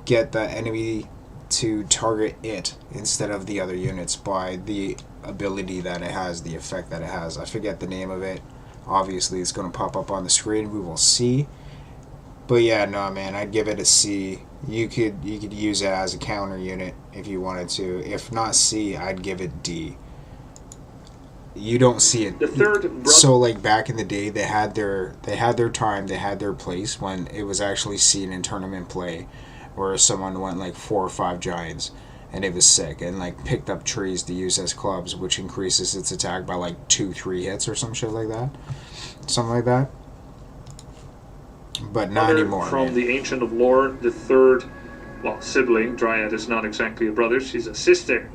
get the enemy to target it instead of the other units by the ability that it has, the effect that it has. I forget the name of it. Obviously, it's going to pop up on the screen. We will see. But yeah, no, man, I'd give it a C. You could use it as a counter unit if you wanted to. If not C, I'd give it D. You don't see it. The third so like back in the day, they had their time, they had their place when it was actually seen in tournament play, where someone went like 4 or 5 giants, and it was sick, and like picked up trees to use as clubs, which increases its attack by like 2-3 hits or some shit like that, something like that. But not anymore. From man. the Ancient of Lore, the third, sibling. Dryad is not exactly a brother; she's a sister.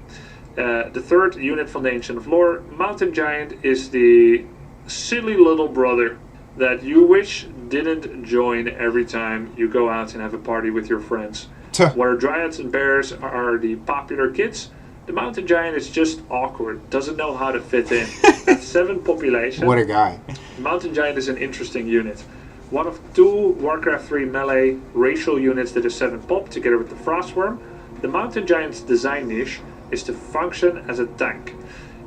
The third unit from the Ancient of Lore, Mountain Giant, is the silly little brother that you wish didn't join every time you go out and have a party with your friends. Where Dryads and Bears are the popular kids, the Mountain Giant is just awkward, doesn't know how to fit in. At 7 population, What a guy. Mountain Giant is an interesting unit. One of 2 Warcraft 3 melee racial units that is 7 pop together with the Frostworm. The Mountain Giant's design niche is to function as a tank.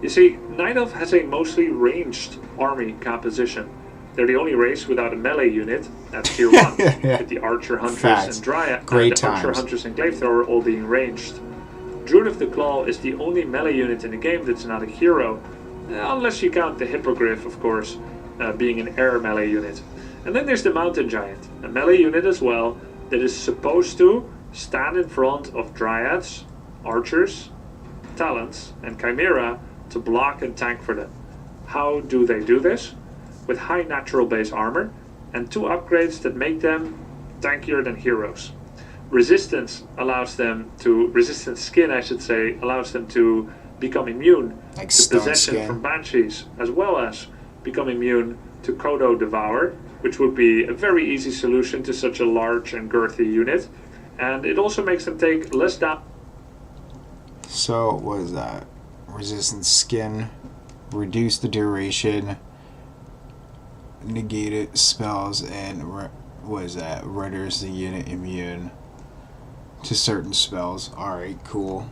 You see, Night Elf has a mostly ranged army composition. They're the only race without a melee unit at tier 1, with the Archer, Huntress, and Dryad, Archer, Huntress, and Glaive Thrower all being ranged. Druid of the Claw is the only melee unit in the game that's not a hero, unless you count the Hippogriff, of course, being an air melee unit. And then there's the Mountain Giant, a melee unit as well, that is supposed to stand in front of Dryads, Archers, Talons, and Chimera to block and tank for them. How do they do this? With high natural base armor and 2 upgrades that make them tankier than heroes. Resistance skin, I should say, allows them to become immune Like to stone possession skin. from banshees, as well as become immune to Kodo Devour, which would be a very easy solution to such a large and girthy unit. And it also makes them take less damage. So, what is that? Resistance skin, reduce the duration, negated spells, and what is that? Renders the unit immune to certain spells. Alright, cool.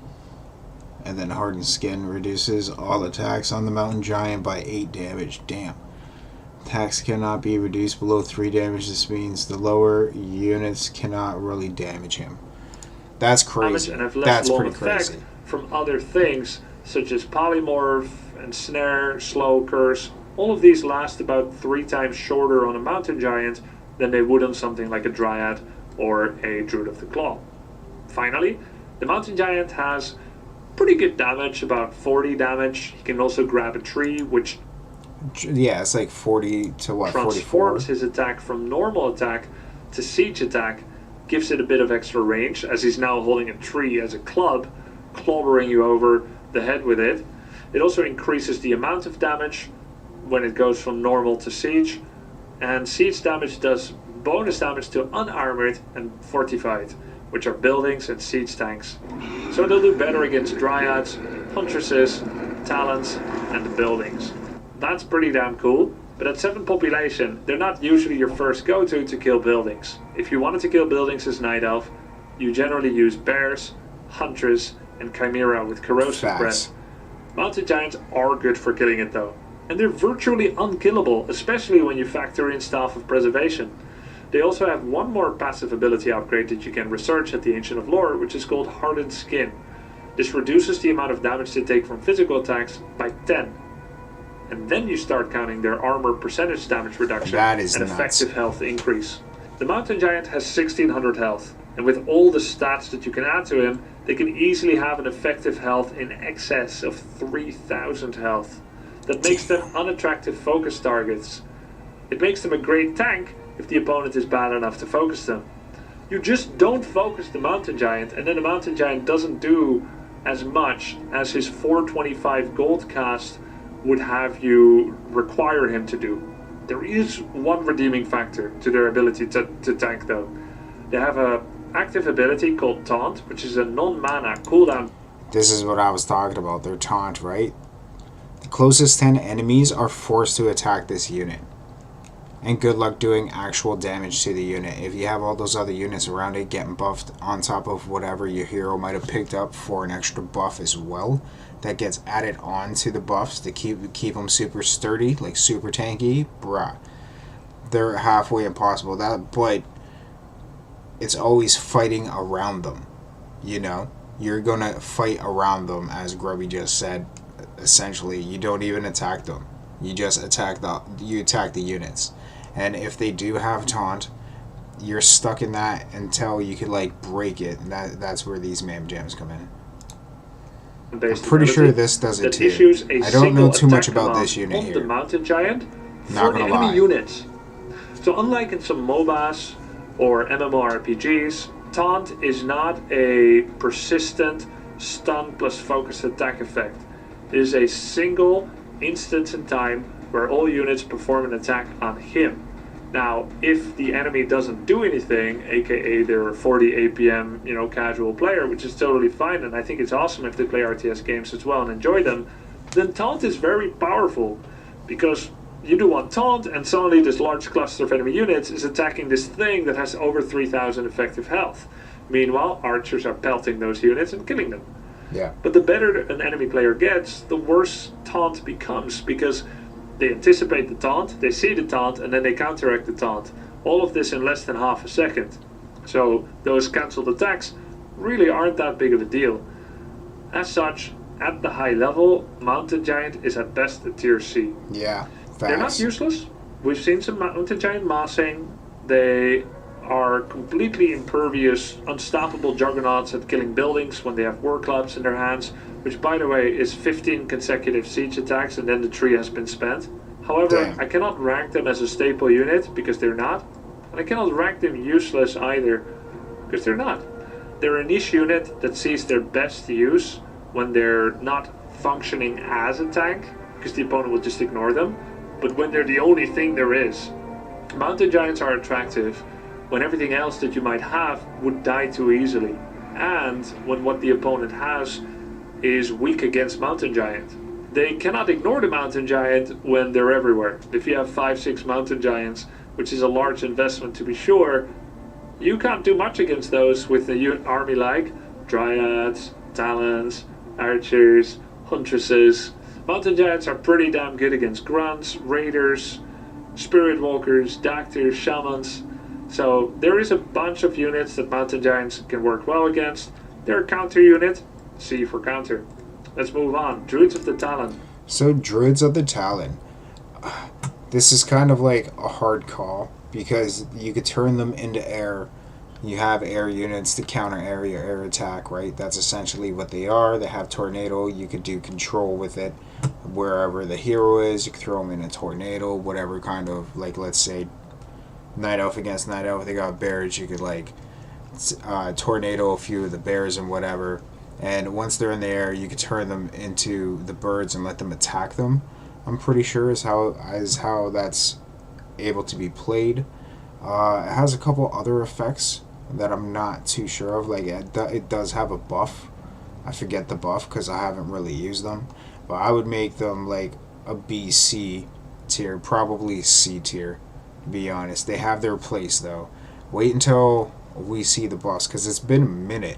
And then hardened skin reduces all attacks on the mountain giant by 8 damage. Damn. Attacks cannot be reduced below 3 damage. This means the lower units cannot really damage him. That's crazy. And have less That's long pretty effect crazy. from other things such as polymorph and snare, slow curse. All of these last about 3 times shorter on a mountain giant than they would on something like a Dryad or a Druid of the Claw. Finally, the mountain giant has pretty good damage, about 40 damage. He can also grab a tree, which Yeah, it's like 40 to what, 44? transforms his attack from normal attack to siege attack, gives it a bit of extra range, as he's now holding a tree as a club, clobbering you over the head with it. It also increases the amount of damage when it goes from normal to siege, and siege damage does bonus damage to unarmored and fortified, which are buildings and siege tanks. So they'll do better against Dryads, Huntresses, Talons, and the buildings. That's pretty damn cool, but at 7 population, they're not usually your first go-to to kill buildings. If you wanted to kill buildings as Night Elf, you generally use Bears, Huntress, and Chimera with Corrosive Facts. Breath. Mountain Giants are good for killing it though, and they're virtually unkillable, especially when you factor in Staff of Preservation. They also have one more passive ability upgrade that you can research at the Ancient of Lore, which is called Hardened Skin. This reduces the amount of damage they take from physical attacks by 10. And then you start counting their armor percentage damage reduction That is and nuts. effective health increase. The Mountain Giant has 1600 health, and with all the stats that you can add to him, they can easily have an effective health in excess of 3000 health. That makes them unattractive focus targets. It makes them a great tank if the opponent is bad enough to focus them. You just don't focus the Mountain Giant, and then the Mountain Giant doesn't do as much as his 425 gold cast would have you require him to do. There is one redeeming factor to their ability to tank though. They have a active ability called Taunt, which is a non-mana cooldown. This is what I was talking about. Their taunt, right? The closest 10 enemies are forced to attack this unit. And good luck doing actual damage to the unit. If you have all those other units around it getting buffed on top of whatever your hero might have picked up for an extra buff as well, that gets added on to the buffs to keep them super sturdy, like super tanky, bruh. They're halfway impossible. But it's always fighting around them, you know? You're gonna fight around them, as Grubby just said. Essentially, you don't even attack them. You just attack the units. And if they do have taunt, you're stuck in that until you can like break it. And that's where these mam jams come in. I'm pretty sure this does it too. I don't know too much about this unit on here. the Mountain Giant Not for the gonna enemy lie. units. So unlike in some MOBAs or MMORPGs, Taunt is not a persistent stun plus focused attack effect. It is a single instance in time where all units perform an attack on him. Now, if the enemy doesn't do anything, aka they're a 40 APM, casual player, which is totally fine, and I think it's awesome if they play RTS games as well and enjoy them, then Taunt is very powerful, because you do one Taunt, and suddenly this large cluster of enemy units is attacking this thing that has over 3000 effective health. Meanwhile, archers are pelting those units and killing them. Yeah. But the better an enemy player gets, the worse Taunt becomes, because they anticipate the taunt, they see the taunt, and then they counteract the taunt. All of this in less than half a second. So those cancelled attacks really aren't that big of a deal. As such, at the high level, Mountain Giant is at best a tier C. Yeah. They're not Facts. useless. We've seen some Mountain Giant massing. They are completely impervious, unstoppable juggernauts at killing buildings when they have war clubs in their hands, which by the way is 15 consecutive siege attacks and then the tree has been spent. However, Damn. I cannot rank them as a staple unit because they're not. And I cannot rank them useless either, because they're not. They're a niche unit that sees their best use when they're not functioning as a tank, because the opponent will just ignore them, but when they're the only thing there is. Mountain Giants are attractive when everything else that you might have would die too easily, and when what the opponent has is weak against Mountain Giant. They cannot ignore the Mountain Giant when they're everywhere. If you have 5-6 Mountain Giants, which is a large investment to be sure, you can't do much against those with a army like Dryads, Talons, Archers, Huntresses. Mountain Giants are pretty damn good against Grunts, Raiders, Spirit Walkers, Doctors, Shamans. So there is a bunch of units that Mountain Giants can work well against. They're a counter unit. C for counter. Let's move on. Druids of the Talon. So Druids of the Talon. This is kind of like a hard call because you could turn them into air. You have air units to counter air attack, right? That's essentially what they are. They have tornado. You could do control with it. Wherever the hero is, you could throw them in a tornado, whatever kind of, like, let's say Night Elf against Night Elf, they got bears, you could like tornado a few of the bears and whatever, and once they're in the air you could turn them into the birds and let them attack them. I'm pretty sure is how that's able to be played. It has a couple other effects that I'm not too sure of, like it does have a buff. I forget the buff because I haven't really used them, but I would make them like a BC tier, probably C tier, to be honest. They have their place though. Wait until we see the boss, because it's been a minute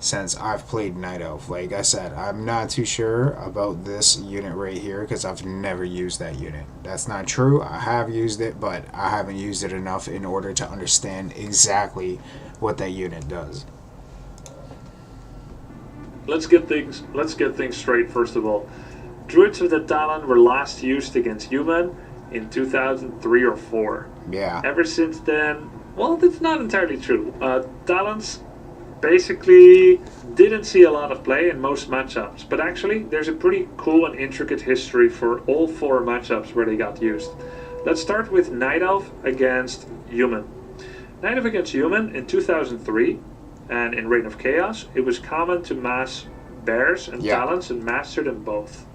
since I've played Night Elf. Like I said, I'm not too sure about this unit right here because I've never used that unit. That's not true. I have used it, but I haven't used it enough in order to understand exactly what that unit does. Let's get things straight first of all. Druids of the Talon were last used against human in 2003 or 4. Yeah. Ever since then, well, that's not entirely true. Talons basically didn't see a lot of play in most matchups, but actually there's a pretty cool and intricate history for all 4 matchups where they got used. Let's start with Night Elf against human. Night Elf against human in 2003 and in Reign of Chaos, it was common to mass bears and talons and master them both.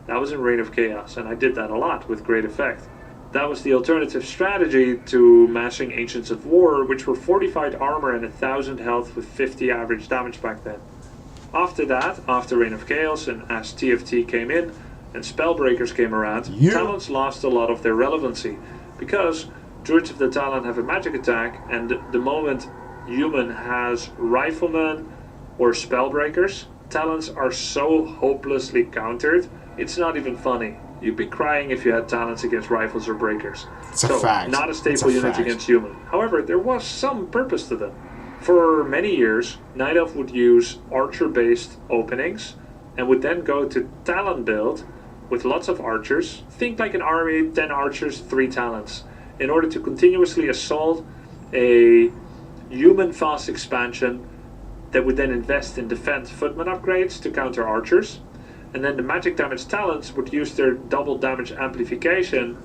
That was in Reign of Chaos, and I did that a lot with great effect. That was the alternative strategy to massing Ancients of War, which were fortified armor and 1000 health with 50 average damage back then. After that, after Reign of Chaos and as TFT came in and Spellbreakers came around, Talons lost a lot of their relevancy, because Druids of the Talon have a magic attack, and the moment human has Riflemen or Spellbreakers, Talons are so hopelessly countered, it's not even funny. You'd be crying if you had Talons against Rifles or Breakers. It's a fact. Not a staple unit against human. However, there was some purpose to them. For many years, Night Elf would use archer-based openings and would then go to Talon build with lots of archers. Think like an army, 10 archers, 3 Talons, in order to continuously assault a human fast expansion that would then invest in defense footman upgrades to counter archers. And then the magic damage Talons would use their double damage amplification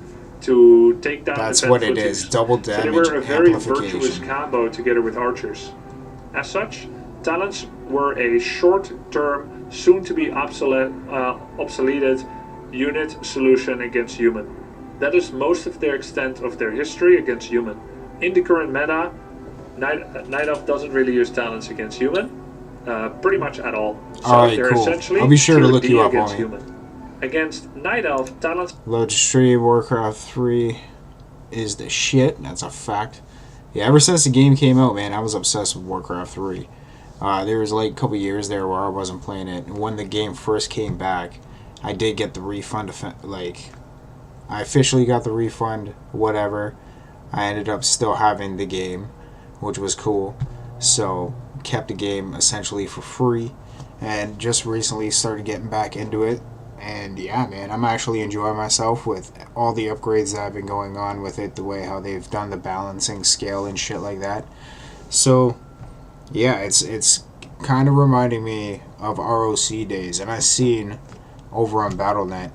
to take down That's defense what it footage. is, double damage So they were a very amplification. virtuous combo together with archers. As such, Talons were a short-term, soon-to-be obsoleted unit solution against human. That is most of their extent of their history against human. In the current meta, Night Elf doesn't really use Talons against human. Pretty much at all. So Alright, they're cool. essentially I'll be sure to look tier you D up against on it. human. Against Night Elf, Talons. Load to stream Warcraft 3 is the shit. That's a fact. Yeah, ever since the game came out, man, I was obsessed with Warcraft 3. There was like a couple years there where I wasn't playing it. And when the game first came back, I did get the refund. I officially got the refund, whatever. I ended up still having the game, which was cool. So, kept the game essentially for free. And just recently started getting back into it. And yeah, man, I'm actually enjoying myself with all the upgrades that have been going on with it, the way how they've done the balancing scale and shit like that. So, yeah, it's kind of reminding me of ROC days, and I've seen over on Battle.net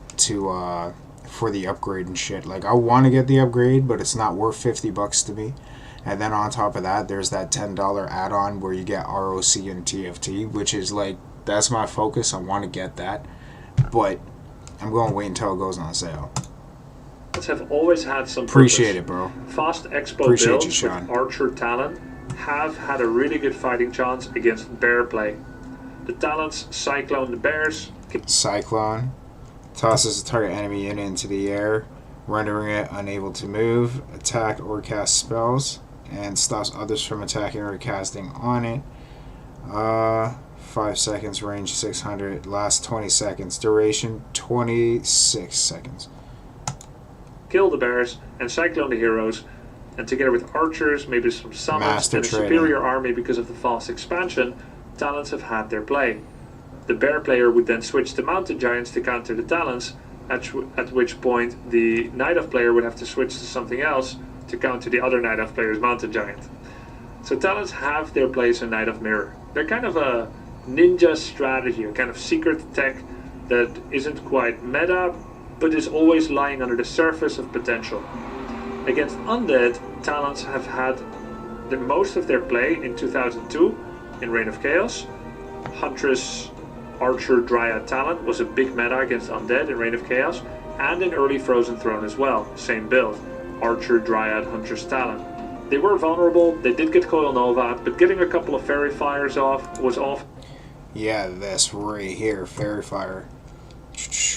for the upgrade and shit. Like, I want to get the upgrade, but it's not worth $50 to me. And then on top of that, there's that $10 add-on where you get ROC and TFT, which is like, that's my focus. I want to get that. But I'm going to wait until it goes on sale. Have always had some Appreciate purpose. it, bro. Fast Expo Appreciate builds you, Sean. with Archer Talon have had a really good fighting chance against bear play. The Talons cyclone the bears. Cyclone tosses a target enemy unit into the air, rendering it unable to move, attack, or cast spells, and stops others from attacking or casting on it. 5 seconds, range 600, last 20 seconds, duration 26 seconds. Kill the bears and cyclone the heroes, and together with archers, maybe some summons, and a superior army because of the fast expansion, Talons have had their play. The bear player would then switch to mountain giants to counter the Talons, at which point the Night Elf player would have to switch to something else to counter the other Night Elf player's mountain giant. So Talons have their place in Night Elf Mirror. They're kind of a ninja strategy, a kind of secret tech that isn't quite meta, but is always lying under the surface of potential. Against undead, Talons have had the most of their play in 2002 in Reign of Chaos. Huntress, Archer, Dryad, Talon was a big meta against undead in Reign of Chaos, and in early Frozen Throne as well. Same build, Archer, Dryad, Huntress, Talon. They were vulnerable, they did get Coil Nova, but getting a couple of Fairy Fires off was off. Yeah, this right here, Fairy Fire.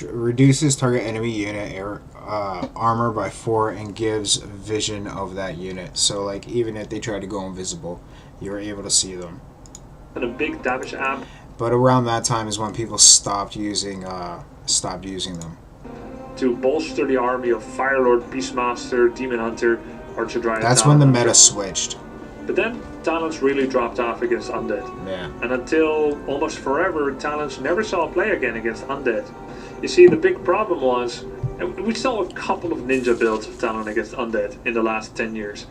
Reduces target enemy unit armor by 4 and gives vision of that unit. So like even if they try to go invisible, you're able to see them. And a big damage amp. But around that time is when people stopped using them. To bolster the army of Firelord, Beastmaster, Demon Hunter, Archer, Dryad. That's Talon, when the meta switched. But then Talons really dropped off against undead. Yeah. And until almost forever, Talons never saw a play again against undead. You see, the big problem was, and we saw a couple of ninja builds of Talon against undead in the last 10 years.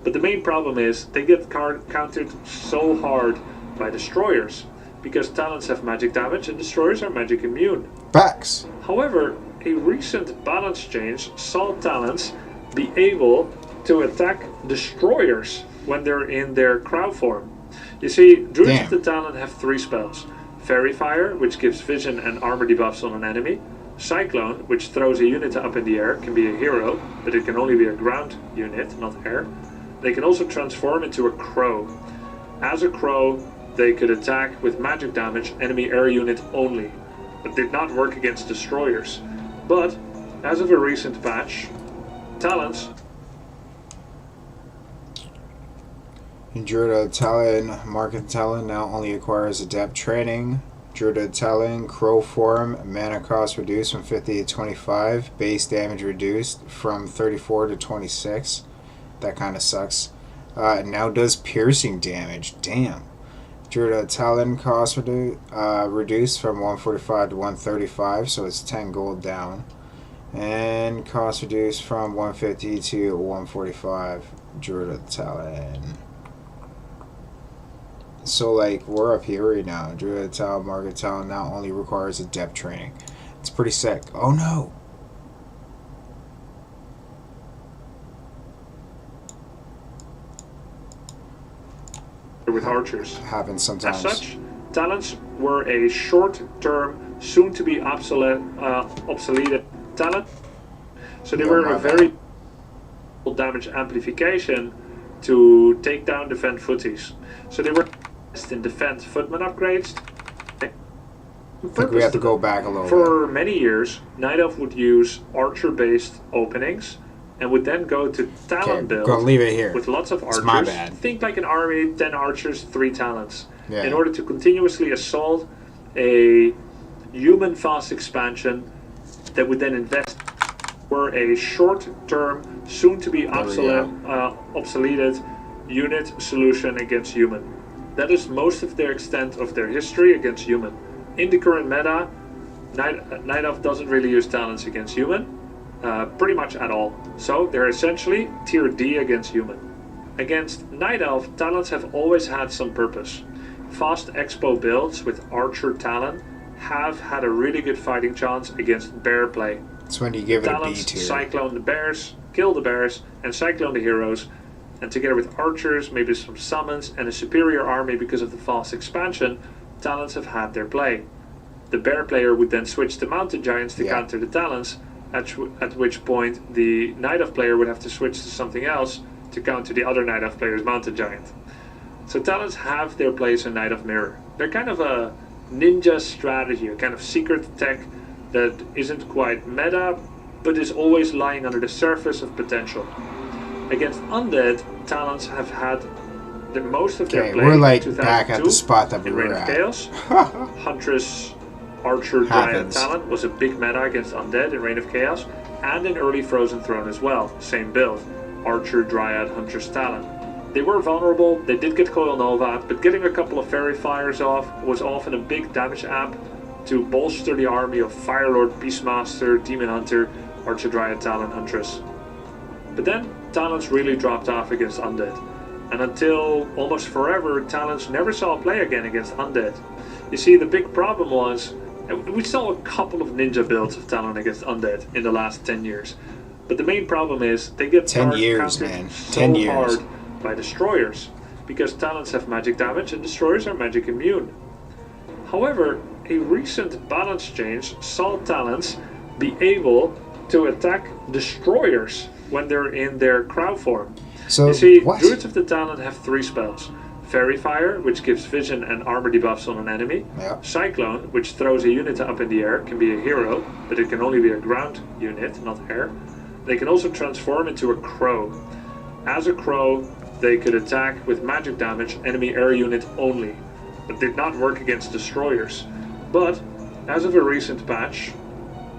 But the main problem is they get countered so hard by destroyers, because Talons have magic damage and destroyers are magic immune. Facts. However, a recent balance change saw Talons be able to attack destroyers when they're in their crow form. You see, Druids of the Talon have 3 spells. Fairy Fire, which gives vision and armor debuffs on an enemy. Cyclone, which throws a unit up in the air, can be a hero, but it can only be a ground unit, not air. They can also transform into a crow. As a crow, they could attack with magic damage enemy air unit only, but did not work against destroyers. But, as of a recent patch, Talons... Druid Talon, Market Talon now only acquires Adept Training. Druid Talon, Crow Form, mana cost reduced from 50 to 25, base damage reduced from 34 to 26. That kind of sucks. Now does piercing damage. Damn. Druid Talon cost reduced from 145 to 135, so it's 10 gold down. And cost reduced from 150 to 145. Druid Talon. So like we're up here right now. Druid Talon, Market Talon now only requires Adept Training. It's pretty sick. Oh no. with archers. Happens sometimes. As such, Talons were a short-term, soon-to-be obsolete talent. So they were a very damage amplification to take down defend footies. So they were in defend footman upgrades. I think we have to go back a little For bit. many years, Night Elf would use archer-based openings and would then go to Talon build go leave it here. with lots of archers. It's my bad. Think like an army, 10 archers, 3 Talons. Yeah. In order to continuously assault a human fast expansion that would then invest for a short-term, soon-to-be obsoleted unit solution against human. That is most of their extent of their history against human. In the current meta, Night Elf doesn't really use Talons against human, pretty much at all. So they're essentially tier D against human. Against Night Elf, Talons have always had some purpose. Fast expo builds with Archer Talon have had a really good fighting chance against bear play. That's when you give it Talons a B tier. cyclone the bears, kill the bears, and cyclone the heroes, And together with archers, maybe some summons, and a superior army because of the fast expansion, Talons have had their play. The bear player would then switch to mountain giants to counter the Talons, at which point the Night Elf player would have to switch to something else to counter the other Night Elf player's mountain giant. So Talons have their place in Night Elf Mirror. They're kind of a ninja strategy, a kind of secret tech that isn't quite meta, but is always lying under the surface of potential. Against undead, Talons have had the most of their play. We're like in back at the spot that we in were Reign of at. Chaos. Huntress, Archer, Dryad, Talon was a big meta against undead in Reign of Chaos, and in early Frozen Throne as well. Same build: Archer, Dryad, Huntress, Talon. They were vulnerable. They did get Coil Nova, but getting a couple of Fairy Fires off was often a big damage amp to bolster the army of Firelord, Beastmaster, Demon Hunter, Archer, Dryad, Talon, Huntress. But then Talons really dropped off against undead, and until almost forever, Talons never saw play again against undead. You see, the big problem was, we saw a couple of ninja builds of Talon against undead in the last 10 years, but the main problem is they get 10 years, man. 10 years. Hard by destroyers, because Talons have magic damage and destroyers are magic immune. However, a recent balance change saw Talons be able to attack destroyers when they're in their crow form. So, you see, what? Druids of the Talon have 3 spells. Fairy Fire, which gives vision and armor debuffs on an enemy. Yeah. Cyclone, which throws a unit up in the air, can be a hero, but it can only be a ground unit, not air. They can also transform into a crow. As a crow, they could attack with magic damage enemy air unit only, but did not work against destroyers. But, as of a recent patch,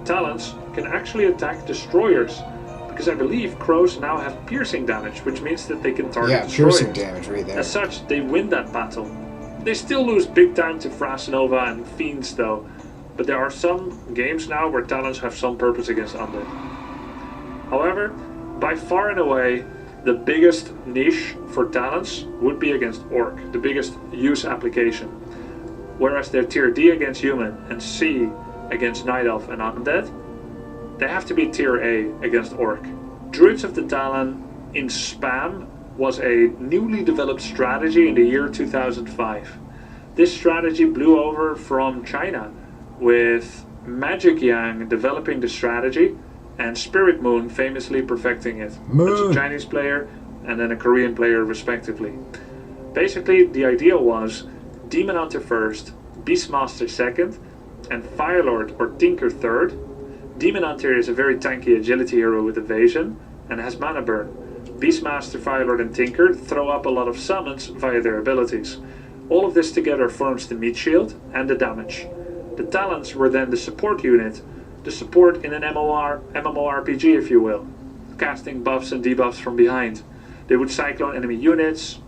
Talons can actually attack destroyers, because I believe crows now have piercing damage, which means that they can target destroyers. Piercing damage right there. As such, they win that battle. They still lose big time to Frasnova and Fiends though, but there are some games now where Talons have some purpose against undead. However, by far and away, the biggest niche for Talons would be against Orc, the biggest use application. Whereas they're tier D against human and C against Night Elf and Undead, they have to be tier A against Orc. Druids of the Talon in spam was a newly developed strategy in the year 2005. This strategy blew over from China, with Magic Yang developing the strategy and Spirit Moon famously perfecting it. That's a Chinese player and then a Korean player respectively. Basically, the idea was Demon Hunter first, Beastmaster second, and Firelord or Tinker third. Demon Hunter is a very tanky agility hero with evasion and has mana burn. Beastmaster, Firelord and Tinker throw up a lot of summons via their abilities. All of this together forms the meat shield and the damage. The Talons were then the support unit, the support in an MMORPG if you will, casting buffs and debuffs from behind. They would cyclone enemy units,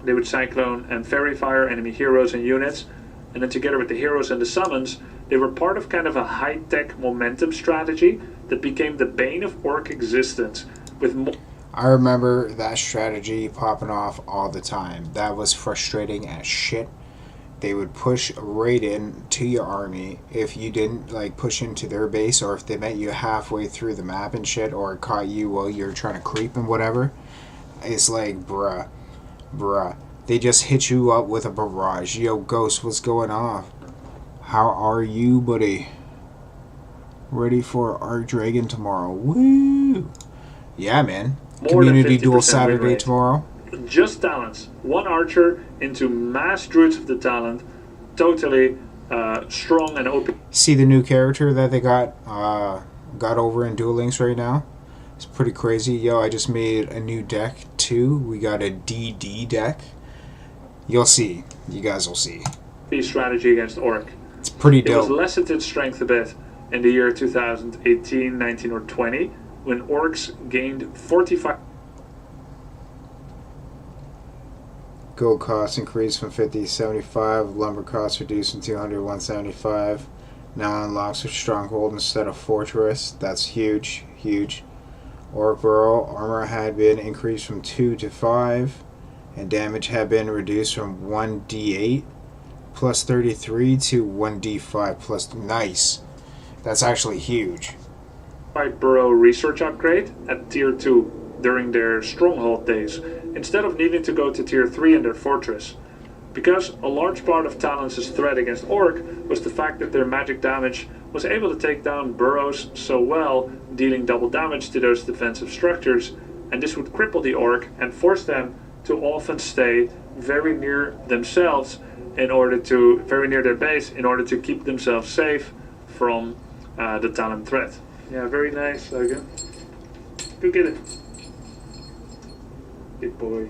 they would cyclone and fairy fire enemy heroes and units, and then together with the heroes and the summons, they were part of kind of a high-tech momentum strategy that became the bane of Orc existence. I remember that strategy popping off all the time. That was frustrating as shit. They would push right in to your army if you didn't like push into their base, or if they met you halfway through the map and shit, or caught you while you're trying to creep and whatever. It's like, bruh. They just hit you up with a barrage. Yo, Ghost, what's going on? How are you, buddy? Ready for our dragon tomorrow? Woo! Yeah, man. Community Duel Saturday tomorrow. Just Talons. One archer into mass Druids of the Talon. Totally strong and open. See the new character that they got over in Duel Links right now? It's pretty crazy. Yo, I just made a new deck too. We got a DD deck. You'll see. You guys will see. Strategy against Orc. It's pretty dope. It was lessened in strength a bit in the year 2018, 19 or 20 when Orcs gained 45. Gold cost increased from 50 to 75. Lumber cost reduced from 200 to 175. Now unlocks a stronghold instead of fortress. That's huge. Orc Burrow armor had been increased from 2 to 5. And damage had been reduced from 1d8 plus 33 to 1d5 plus. Nice. That's actually huge. Burrow research upgrade at tier 2 during their stronghold days. instead of needing to go to tier 3 in their fortress. Because a large part of Talon's threat against Orc was the fact that their magic damage was able to take down burrows so well, dealing double damage to those defensive structures, and this would cripple the Orc and force them to often stay very near themselves very near their base in order to keep themselves safe from the Talon threat. Yeah, very nice, Logan. Go get it. Good boy.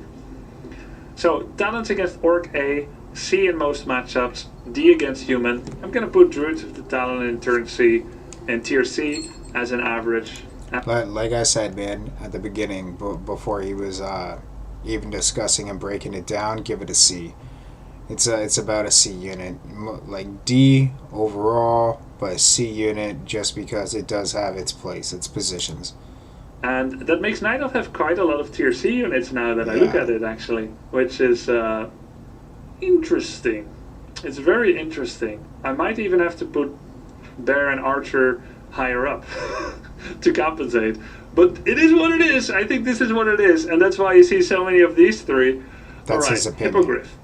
So, Talons against Orc A, C in most matchups, D against Human. I'm gonna put Druids of the Talon in turn C and tier C as an average. Like I said, man, at the beginning, before he was even discussing and breaking it down, give it a C. It's about a C unit, like D overall, but a C unit just because it does have its place, its positions. And that makes Night Elf have quite a lot of tier C units now that I look at it, actually, which is interesting. It's very interesting. I might even have to put Bear and Archer higher up to compensate. But it is what it is. I think this is what it is. And that's why you see so many of these three. That's his opinion. Hippogriff.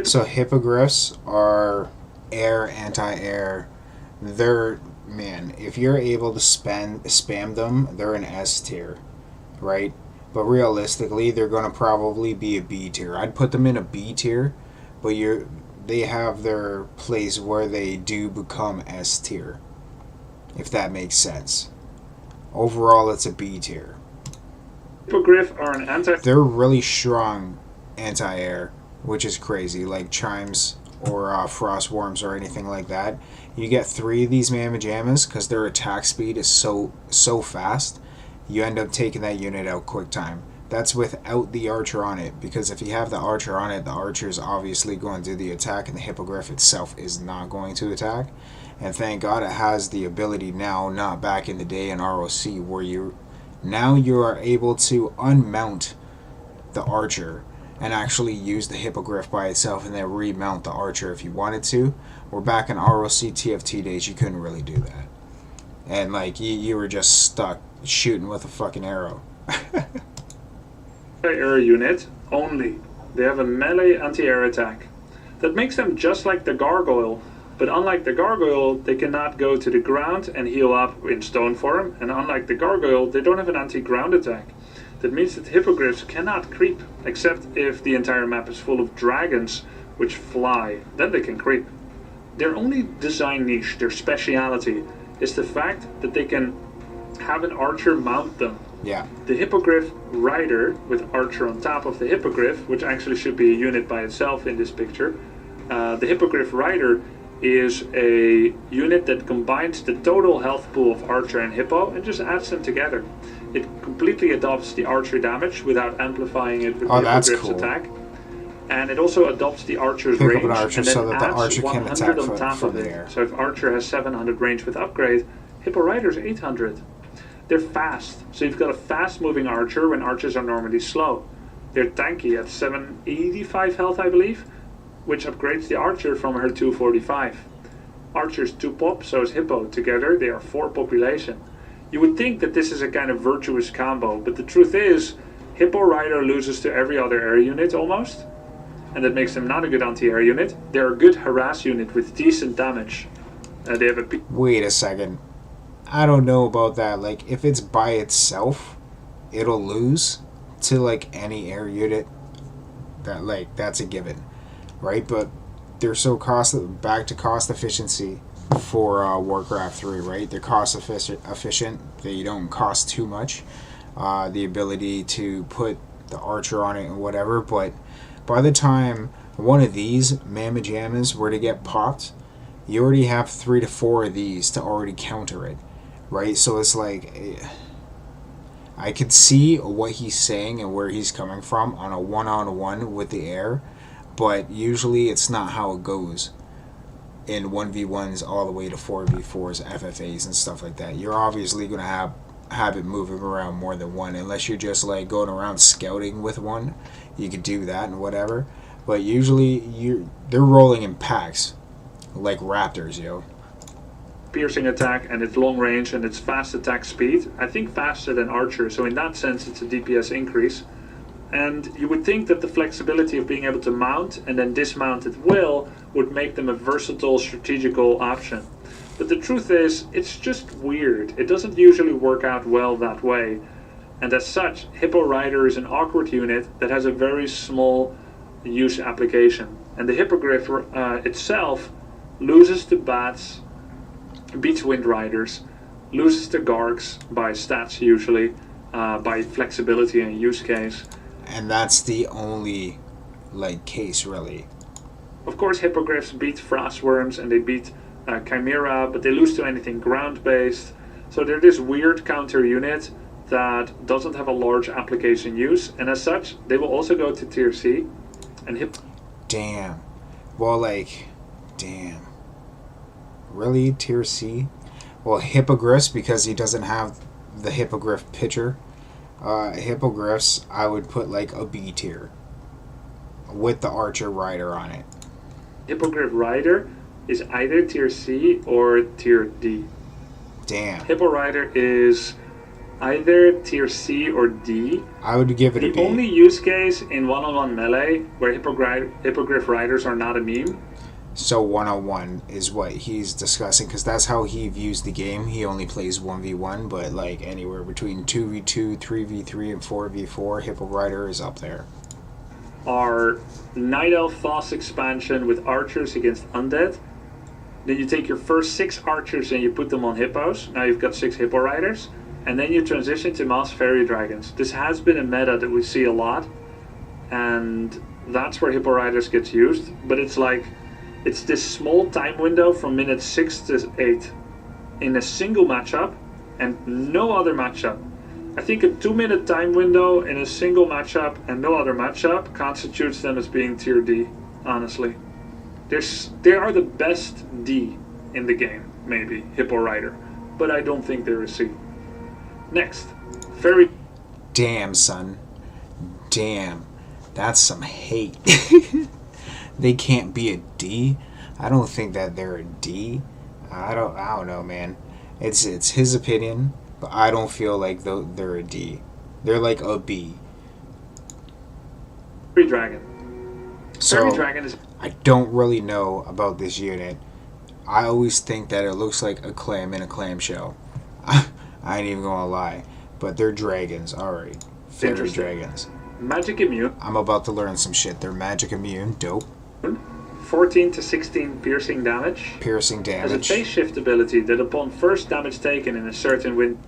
So Hippogriffs are air, anti-air. They're, man, if you're able to spam them, they're an S tier, right? But realistically, they're going to probably be a B tier. I'd put them in a B tier, but they have their place where they do become S tier, if that makes sense. Overall, it's a B tier. Hippogriff are an anti... They're really strong anti-air, which is crazy, like Chimes or Frost Worms or anything like that. You get 3 of these Mamma Jammas because their attack speed is so fast, you end up taking that unit out quick time. That's without the Archer on it, because if you have the Archer on it, the Archer is obviously going to do the attack and the Hippogriff itself is not going to attack. And thank God it has the ability now, not back in the day in ROC, where you are able to unmount the Archer and actually use the Hippogriff by itself and then remount the Archer if you wanted to. Where back in ROC TFT days, you couldn't really do that. And like, you were just stuck shooting with a fucking arrow. Air unit only. They have a melee anti-air attack. That makes them just like the Gargoyle. But unlike the Gargoyle, they cannot go to the ground and heal up in stone form. And unlike the Gargoyle, they don't have an anti-ground attack. That means that Hippogriffs cannot creep, except if the entire map is full of dragons which fly. Then they can creep. Their only design niche, their speciality, is the fact that they can have an Archer mount them. Yeah. The Hippogriff Rider, with Archer on top of the Hippogriff, which actually should be a unit by itself in this picture. The Hippogriff Rider is a unit that combines the total health pool of Archer and Hippo and just adds them together. It completely adopts the Archer damage without amplifying it with the Hippogriff's attack. And it also adopts the Archer's range Archer and then so that adds the Archer 100 can attack on top from of the it. air. So if Archer has 700 range with upgrade, Hippo Rider's 800. They're fast, so you've got a fast moving Archer when Archers are normally slow. They're tanky at 785 health, I believe, which upgrades the Archer from her 245. Archer's 2 pop, so is Hippo. Together they are 4 population. You would think that this is a kind of virtuous combo, but the truth is, Hippo Rider loses to every other air unit almost, and that makes them not a good anti-air unit. They're a good harass unit with decent damage. They have a... Wait a second. I don't know about that. Like, if it's by itself, it'll lose to, like, any air unit. That's a given, right? But they're so back to cost efficiency for Warcraft 3, right? They're cost efficient. They don't cost too much. The ability to put the Archer on it and whatever, but by the time one of these Mamma Jammas were to get popped, you already have 3 to 4 of these to already counter it, right? So it's like, I could see what he's saying and where he's coming from on a one-on-one with the air, but usually it's not how it goes in 1v1s all the way to 4v4s, FFAs and stuff like that. You're obviously going to have it moving around more than one, unless you're just like going around scouting with one. You could do that and whatever, but usually they're rolling in packs like raptors, yo. Piercing attack and its long range and its fast attack speed. I think faster than Archer, so in that sense it's a DPS increase. And you would think that the flexibility of being able to mount and then dismount at will would make them a versatile strategical option. But the truth is, it's just weird. It doesn't usually work out well that way. And as such, Hippo Rider is an awkward unit that has a very small use application. And the Hippogriff itself loses to bats, beats Wind Riders, loses to Gargs by stats usually, by flexibility and use case. And that's the only, like, case, really. Of course, Hippogriffs beat Frostworms and they beat Chimera, but they lose to anything ground-based. So they're this weird counter unit that doesn't have a large application use, and as such, they will also go to Tier C. And Damn. Well, like, damn. Really? Tier C? Well, Hippogriffs, because he doesn't have the Hippogriff pitcher. Hippogriffs, I would put like a B tier with the Archer Rider on it. Hippogriff Rider is either Tier C or Tier D. Damn. Hippo Rider is either Tier C or D. I would give it a B. The only use case in one-on-one melee where Hippogriff Riders are not a meme. So 101 is what he's discussing, because that's how he views the game. He only plays 1v1, but like anywhere between 2v2, 3v3, and 4v4, Hippo Rider is up there. Our Night Elf Foss expansion with archers against undead. Then you take your first 6 archers and you put them on hippos. Now you've got 6 Hippo Riders. And then you transition to Mass Fairy Dragons. This has been a meta that we see a lot. And that's where Hippo Riders gets used. But it's like, it's this small time window from minute 6 to 8 in a single matchup and no other matchup. I think a 2-minute time window in a single matchup and no other matchup constitutes them as being Tier D, honestly. They are the best D in the game, maybe, Hippo Rider. But I don't think they're a C. Next, Fairy... Damn, son. Damn. That's some hate. They can't be a D? I don't think that they're a D. I don't know, man. It's his opinion, but I don't feel like they're a D. They're like a B. Fairy Dragon. So, Fairy Dragon is... I don't really know about this unit. I always think that it looks like a clam in a clamshell. I ain't even gonna lie. But they're dragons, alright. Fairy dragons. Magic immune. I'm about to learn some shit. They're magic immune. Dope. 14 to 16 piercing damage. Piercing damage. Has a phase shift ability that upon first damage taken in a certain wind...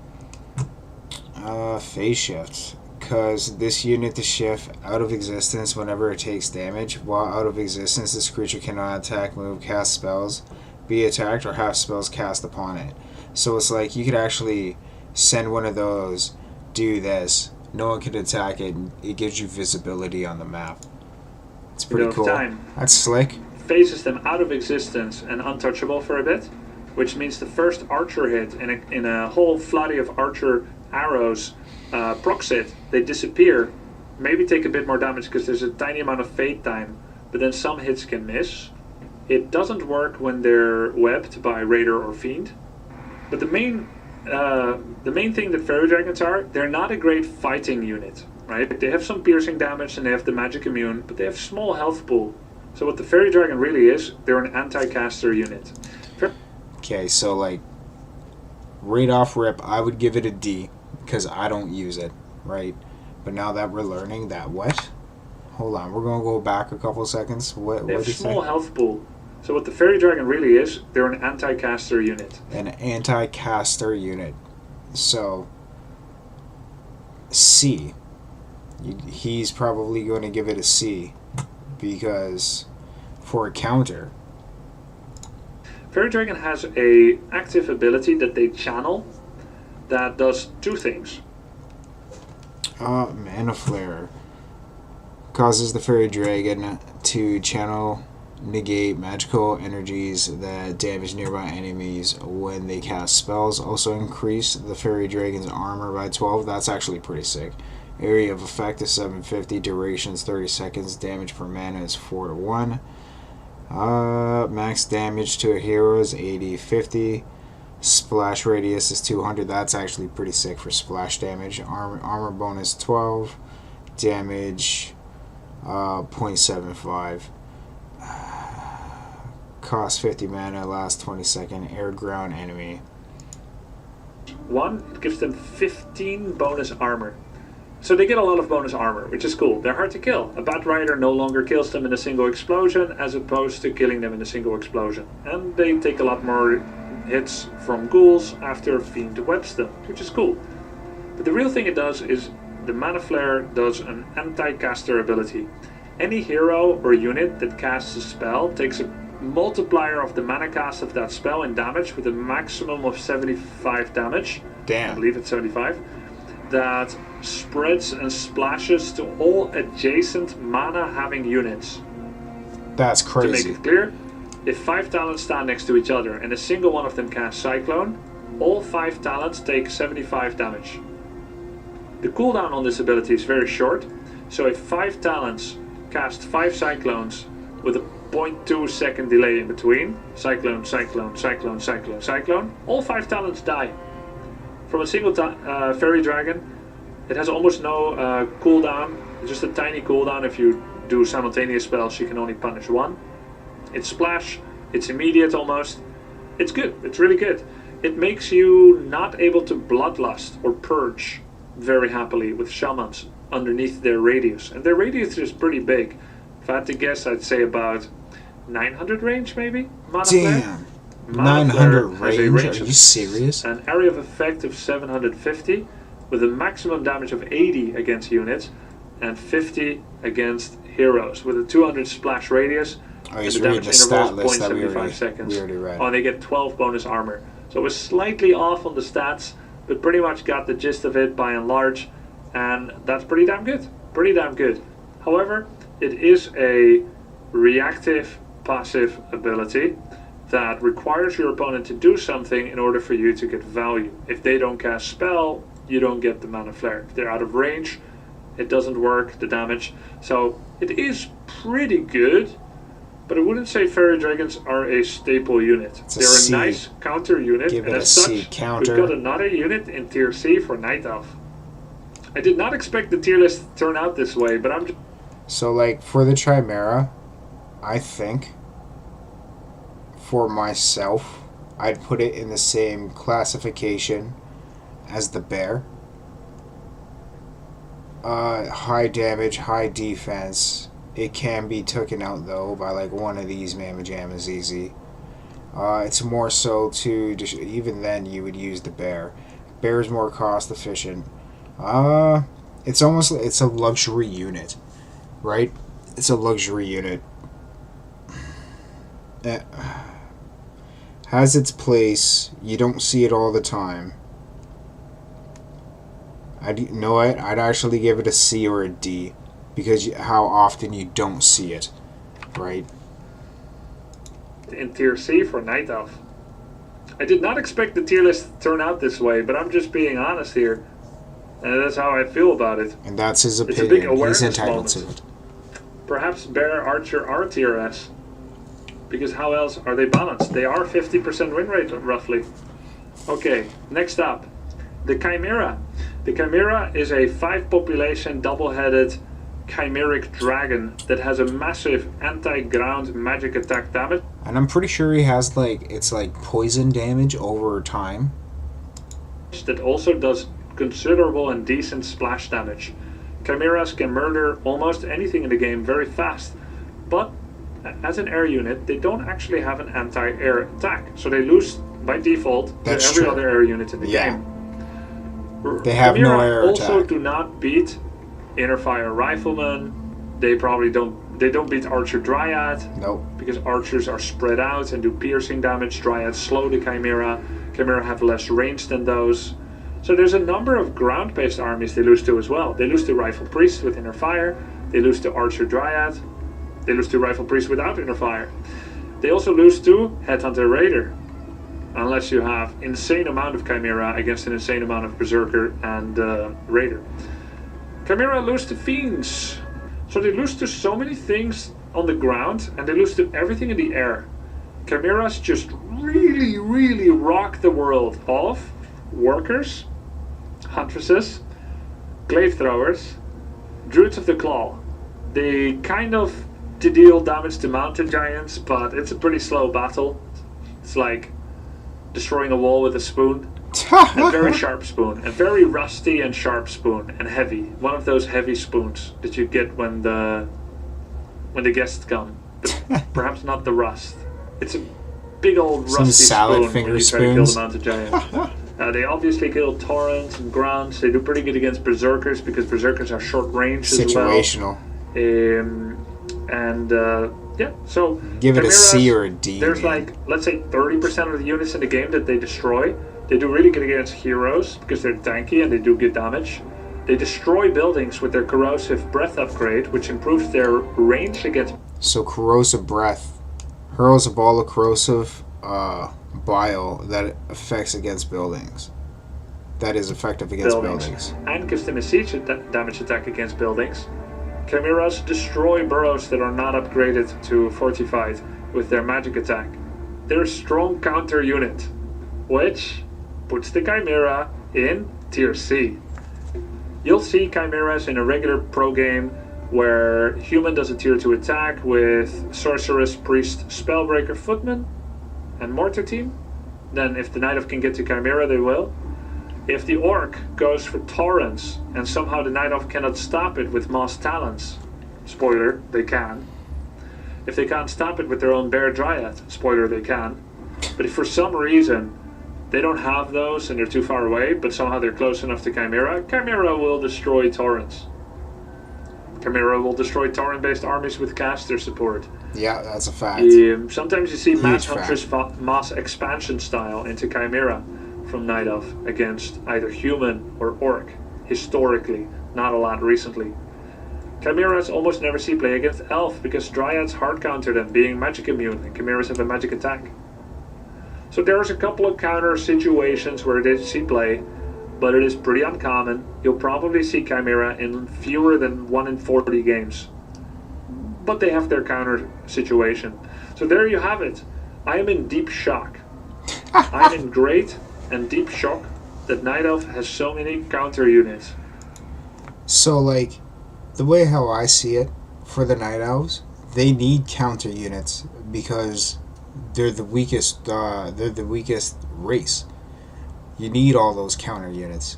Phase shift. Because this unit to shift out of existence whenever it takes damage. While out of existence, this creature cannot attack, move, cast spells, be attacked, or have spells cast upon it. So it's like you could actually send one of those, do this, no one can attack it, and it gives you visibility on the map. It's pretty cool. That's slick. Phases them out of existence and untouchable for a bit, which means the first archer hit in a whole flood of archer arrows procs it, they disappear, maybe take a bit more damage because there's a tiny amount of fade time, but then some hits can miss. It doesn't work when they're webbed by Raider or Fiend. But the main thing that Fairy Dragons are, they're not a great fighting unit, right? They have some piercing damage and they have the magic immune, but they have small health pool. So what the Fairy Dragon really is, they're an anti-caster unit. Okay, so like, right off rip, I would give it a D, because I don't use it, right? But now that we're learning that, what? Hold on, we're going to go back a couple seconds. What they have did you small say? Health pool. So what the Fairy Dragon really is, they're an anti-caster unit. An anti-caster unit. So, C. He's probably going to give it a C, because for a counter. Fairy Dragon has a active ability that they channel that does 2 things. Mana Flare causes the Fairy Dragon to channel, negate magical energies that damage nearby enemies when they cast spells. Also increase the Fairy Dragon's armor by 12. That's actually pretty sick. Area of effect is 750. Duration is 30 seconds. Damage per mana is 4 to 1. Max damage to a hero is 80-50. Splash radius is 200. That's actually pretty sick for splash damage. Armor bonus 12. damage, 0.75. Cost 50 mana, last 20 second, air ground enemy. One, it gives them 15 bonus armor. So they get a lot of bonus armor, which is cool. They're hard to kill. A Bat Rider no longer kills them in a single explosion, as opposed to killing them in a single explosion. And they take a lot more hits from ghouls after Fiend webs them, which is cool. But the real thing it does is the Mana Flare does an anti-caster ability. Any hero or unit that casts a spell takes a multiplier of the mana cast of that spell in damage with a maximum of 75 damage. Damn. I believe it's 75. That spreads and splashes to all adjacent mana having units. That's crazy. To make it clear, if 5 Talons stand next to each other and a single one of them casts Cyclone, all 5 Talons take 75 damage. The cooldown on this ability is very short, so if 5 Talons cast 5 Cyclones with a 0.2 second delay in between, Cyclone, Cyclone, Cyclone, Cyclone, Cyclone, all 5 Talons die. From a single Fairy Dragon, it has almost no cooldown, just a tiny cooldown. If you do simultaneous spells, you can only punish one. It's splash, it's immediate almost. It's good, it's really good. It makes you not able to bloodlust or purge very happily with shamans underneath their radius. And their radius is pretty big. If I had to guess, I'd say about 900 range maybe? Mana Damn. Flare? 900 has a range? Are of you serious? An area of effect of 750 with a maximum damage of 80 against units and 50 against heroes with a 200 splash radius. Oh, he's and the reading damage the interval stat is list that 0.75 seconds. we already read. Oh, and they get 12 bonus armor. So it was slightly off on the stats, but pretty much got the gist of it by and large, and that's pretty damn good. Pretty damn good. However, it is a reactive passive ability that requires your opponent to do something in order for you to get value. If they don't cast spell, you don't get the Mana Flare. If they're out of range, it doesn't work, the damage. So it is pretty good, but I wouldn't say Fairy Dragons are a staple unit. It's a They're C. a nice counter unit, Give and it as a C such, counter. we've got another unit in Tier C for Night Elf. I did not expect the tier list to turn out this way, but I'm just... So, like, for the Chimera, I think, for myself, I'd put it in the same classification as the bear. High damage, high defense. It can be taken out, though, by, like, one of these Mamma Jammas easy. It's more so to, just, even then, you would use the bear. Bear's more cost efficient. It's almost, it's a luxury unit, right? It's a luxury unit. Has its place. You don't see it all the time. You know what? I'd actually give it a C or a D, because how often you don't see it, right? in Tier C for Night Elf. I did not expect the tier list to turn out this way, but I'm just being honest here. And that's how I feel about it. And that's his It's a opinion. big awareness He's entitled moment. to it. Perhaps Bear Archer are tier S. Because how else are they balanced? They are 50% win rate, roughly. Okay, next up. The Chimera. The Chimera is a 5 population double-headed chimeric dragon that has a massive anti-ground magic attack damage. And I'm pretty sure he has, like, it's like poison damage over time. That also does considerable and decent splash damage. Chimeras can murder almost anything in the game very fast, but as an air unit, they don't actually have an anti-air attack, so they lose by default That's to every true. other air unit in the Yeah. game. They have no Chimera air also attack. do not beat Inner Fire Rifleman. They probably don't. They don't beat Archer Dryad. Nope. Because archers are spread out and do piercing damage. Dryads slow the Chimera. Chimera have less range than those. So there's a number of ground-based armies they lose to as well. They lose to Rifle Priest with Inner Fire. They lose to Archer Dryad. They lose to Rifle Priest without Inner Fire. They also lose to Headhunter Raider. Unless you have insane amount of Chimera against an insane amount of Berserker and Raider. Chimera lose to Fiends. So they lose to so many things on the ground, and they lose to everything in the air. Chimeras just really, really rock the world of Workers, Huntresses, Glaive Throwers, Druids of the Claw. They kind of deal damage to mountain giants, but it's a pretty slow battle. It's like destroying a wall with a spoon. A very sharp spoon. A very rusty and sharp spoon. And heavy. One of those heavy spoons that you get when the guests come. But perhaps not the rust. It's a big old rusty Some salad spoon finger when you try to kill the spoons. mountain giant. They obviously kill Torrents and Grunts. They do pretty good against Berserkers because Berserkers are short range as well. Situational. Yeah, so Give it a Chimeras, C or a D. There's man. like, let's say 30% of the units in the game that they destroy. They do really good against heroes because they're tanky and they do good damage. They destroy buildings with their corrosive breath upgrade, which improves their range against. So corrosive breath hurls a ball of corrosive bile that affects against buildings. That is effective against buildings. And gives them a siege damage attack against buildings. Chimeras destroy burrows that are not upgraded to fortified with their magic attack. They're a strong counter unit, which puts the Chimera in tier C. You'll see Chimeras in a regular pro game where human does a tier 2 attack with sorceress, priest, spellbreaker, footman, and mortar team. Then if the Night Elf can get to Chimera, they will. If the Orc goes for Torrents and somehow the Night Elf cannot stop it with Moss Talons, spoiler, they can. If they can't stop it with their own Bear Dryad, spoiler, they can. But if for some reason they don't have those and they're too far away, but somehow they're close enough to Chimera, Chimera will destroy Torrents. Chimera will destroy Torrent-based armies with caster support. Yeah, that's a fact. Sometimes you see Mass fact. Huntress Moss expansion style into Chimera from Night Elf against either human or orc, historically, not a lot recently. Chimeras almost never see play against elf because Dryads hard counter them, being magic immune, and Chimeras have a magic attack. So there's a couple of counter situations where it is see play, but it is pretty uncommon. You'll probably see Chimera in fewer than 1 in 40 games. But they have their counter situation. So there you have it. I am in deep shock. I'm in great and deep shock that Night Elf has so many counter units. So, like, the way how I see it, for the Night Elves, they need counter units because they're the weakest race. You need all those counter units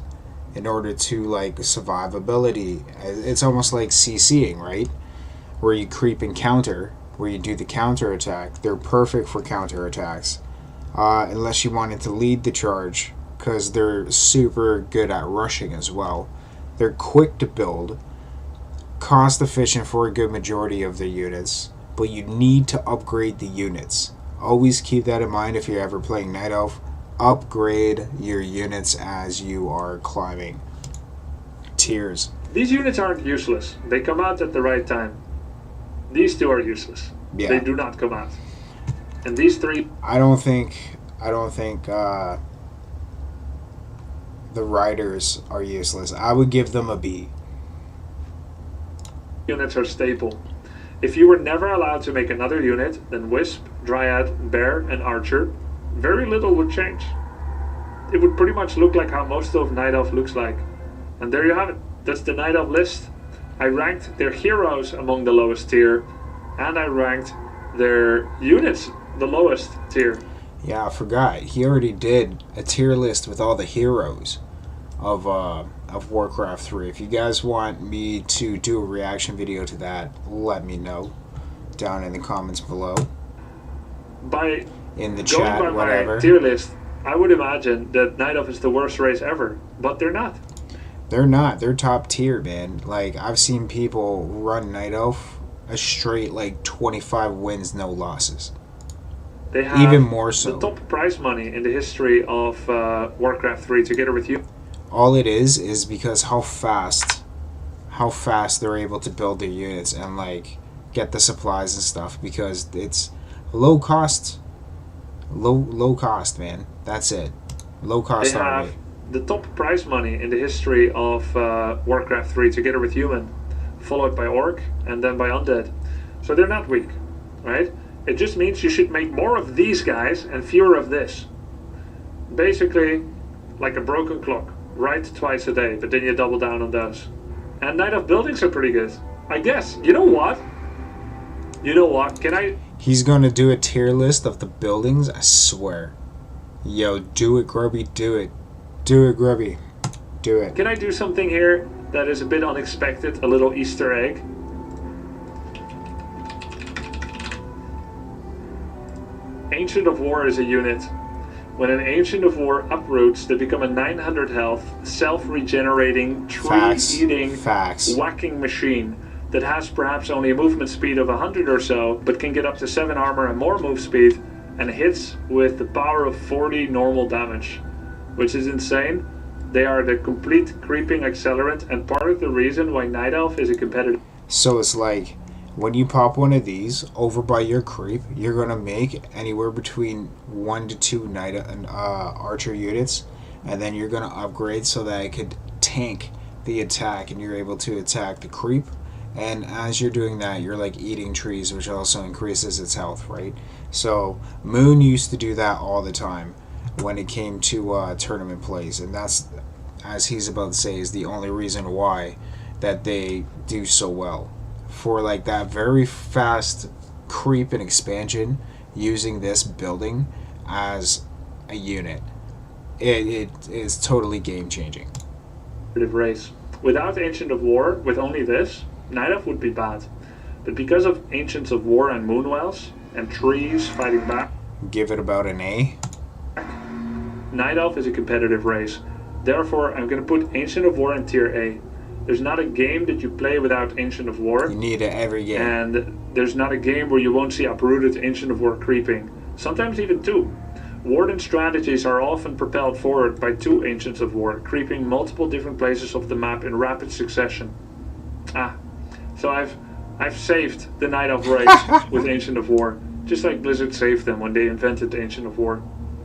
in order to, like, survivability. It's almost like CCing, right? Where you creep and counter, where you do the counter attack. They're perfect for counter attacks. Unless you wanted to lead the charge, because they're super good at rushing as well. They're quick to build, cost efficient for a good majority of the units, but you need to upgrade the units. Always keep that in mind if you're ever playing Night Elf. Upgrade your units as you are climbing tiers. These units aren't useless. They come out at the right time. These two are useless. Yeah. They do not come out. And these three... I don't think the riders are useless. I would give them a B. units are staple. If you were never allowed to make another unit, then Wisp, Dryad, Bear, and Archer, very little would change. It would pretty much look like how most of Night Elf looks like. And there you have it. That's the Night Elf list. I ranked their heroes among the lowest tier, and I ranked their units the lowest tier. Yeah, I forgot. He already did a tier list with all the heroes of Warcraft 3. If you guys want me to do a reaction video to that, let me know down in the comments below. By In the going chat, by whatever. my tier list, I would imagine that Night Elf is the worst race ever, but they're not. They're not. They're top tier, man. Like, I've seen people run Night Elf a straight, like, 25 wins, no losses. They have Even more so. the top prize money in the history of Warcraft 3 together with you. All it is because how fast they're able to build their units and, like, get the supplies and stuff, because it's low cost, man. That's it. Low cost They have army. the top prize money in the history of Warcraft 3 together with human, followed by orc and then by undead. So they're not weak, right? It just means you should make more of these guys and fewer of this. Basically, like a broken clock. Right twice a day, but then you double down on those. And Night of Buildings are pretty good. I guess. You know what? You know what? Can I... He's going to do a tier list of the buildings, I swear. Yo, do it, Grubby, do it. Do it, Grubby. Do it. Can I do something here that is a bit unexpected? A little Easter egg? Ancient of War is a unit. When an Ancient of War uproots, they become a 900 health, self-regenerating, tree-eating, whacking machine that has perhaps only a movement speed of 100 or so, but can get up to 7 armor and more move speed, and hits with the power of 40 normal damage, which is insane. They are the complete creeping accelerant, and part of the reason why Night Elf is a competitive... So it's like, when you pop one of these over by your creep, you're going to make anywhere between 1 to 2 archer units, and then you're going to upgrade so that it could tank the attack, and you're able to attack the creep. And as you're doing that, you're like eating trees, which also increases its health, right? So Moon used to do that all the time when it came to tournament plays, and that's, as he's about to say, is the only reason why that they do so well. For like that very fast creep and expansion, using this building as a unit, it is totally game changing. Race. Without Ancient of War, with only this, Night Elf would be bad. But because of Ancients of War and Moonwells, and trees fighting back, give it about an A. Night Elf is a competitive race. Therefore, I'm going to put Ancient of War in tier A. There's not a game that you play without Ancient of War. You need it every game. And there's not a game where you won't see uprooted Ancient of War creeping. Sometimes even 2. Warden strategies are often propelled forward by 2 Ancients of War, creeping multiple different places of the map in rapid succession. So I've saved the Night Elf race with Ancient of War, just like Blizzard saved them when they invented Ancient of War.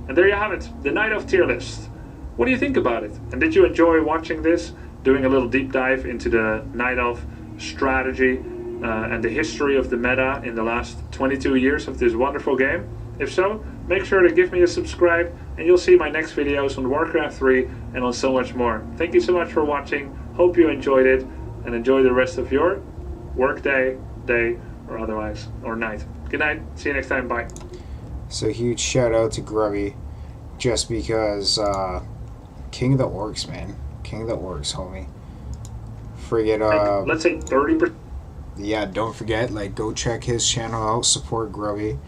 And there you have it, the Night Elf tier list. What do you think about it? And did you enjoy watching this? Doing a little deep dive into the Night Elf strategy and the history of the meta in the last 22 years of this wonderful game? If so, make sure to give me a subscribe, and you'll see my next videos on Warcraft 3 and on so much more. Thank you so much for watching. Hope you enjoyed it, and enjoy the rest of your workday, day, or otherwise, or night. Good night. See you next time. Bye. So huge shout out to Grubby, just because King of the Orcs, man. King of the Orcs, homie. Forget let's say 30%. Yeah, don't forget, like, go check his channel out, support Grubby.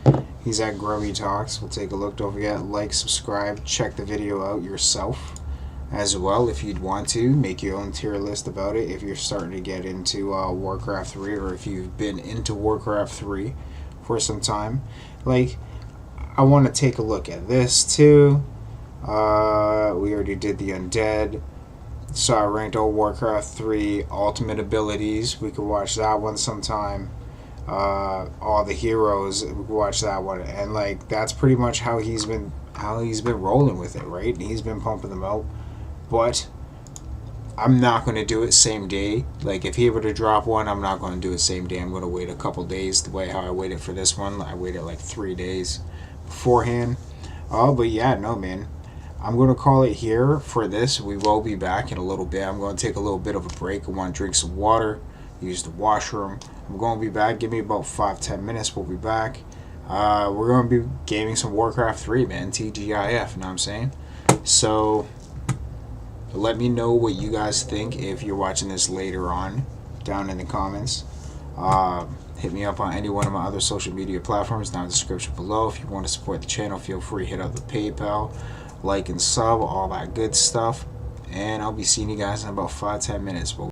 He's at Grubby Talks. We'll take a look. Don't forget, like, subscribe, check the video out yourself as well if you'd want to. Make your own tier list about it if you're starting to get into Warcraft 3, or if you've been into Warcraft 3 for some time. Like, I want to take a look at this too. We already did the Undead. So I ranked all Warcraft 3 ultimate abilities. We could watch that one sometime. All the heroes, we could watch that one. And like, that's pretty much how he's been rolling with it, right? And he's been pumping them out. But I'm not going to do it same day. Like, if he were to drop one, I'm not going to do it same day. I'm going to wait a couple days, the way how I waited for this one. I waited like 3 days beforehand. But yeah, no, man. I'm going to call it here for this. We will be back in a little bit. I'm going to take a little bit of a break. I want to drink some water, use the washroom. I'm going to be back. Give me about 5-10 minutes. We'll be back. We're going to be gaming some Warcraft 3, man. TGIF, you know what I'm saying? So let me know what you guys think if you're watching this later on down in the comments. Hit me up on any one of my other social media platforms down in the description below. If you want to support the channel, feel free to hit up the PayPal, like and sub, all that good stuff. And I'll be seeing you guys in about 5-10 minutes.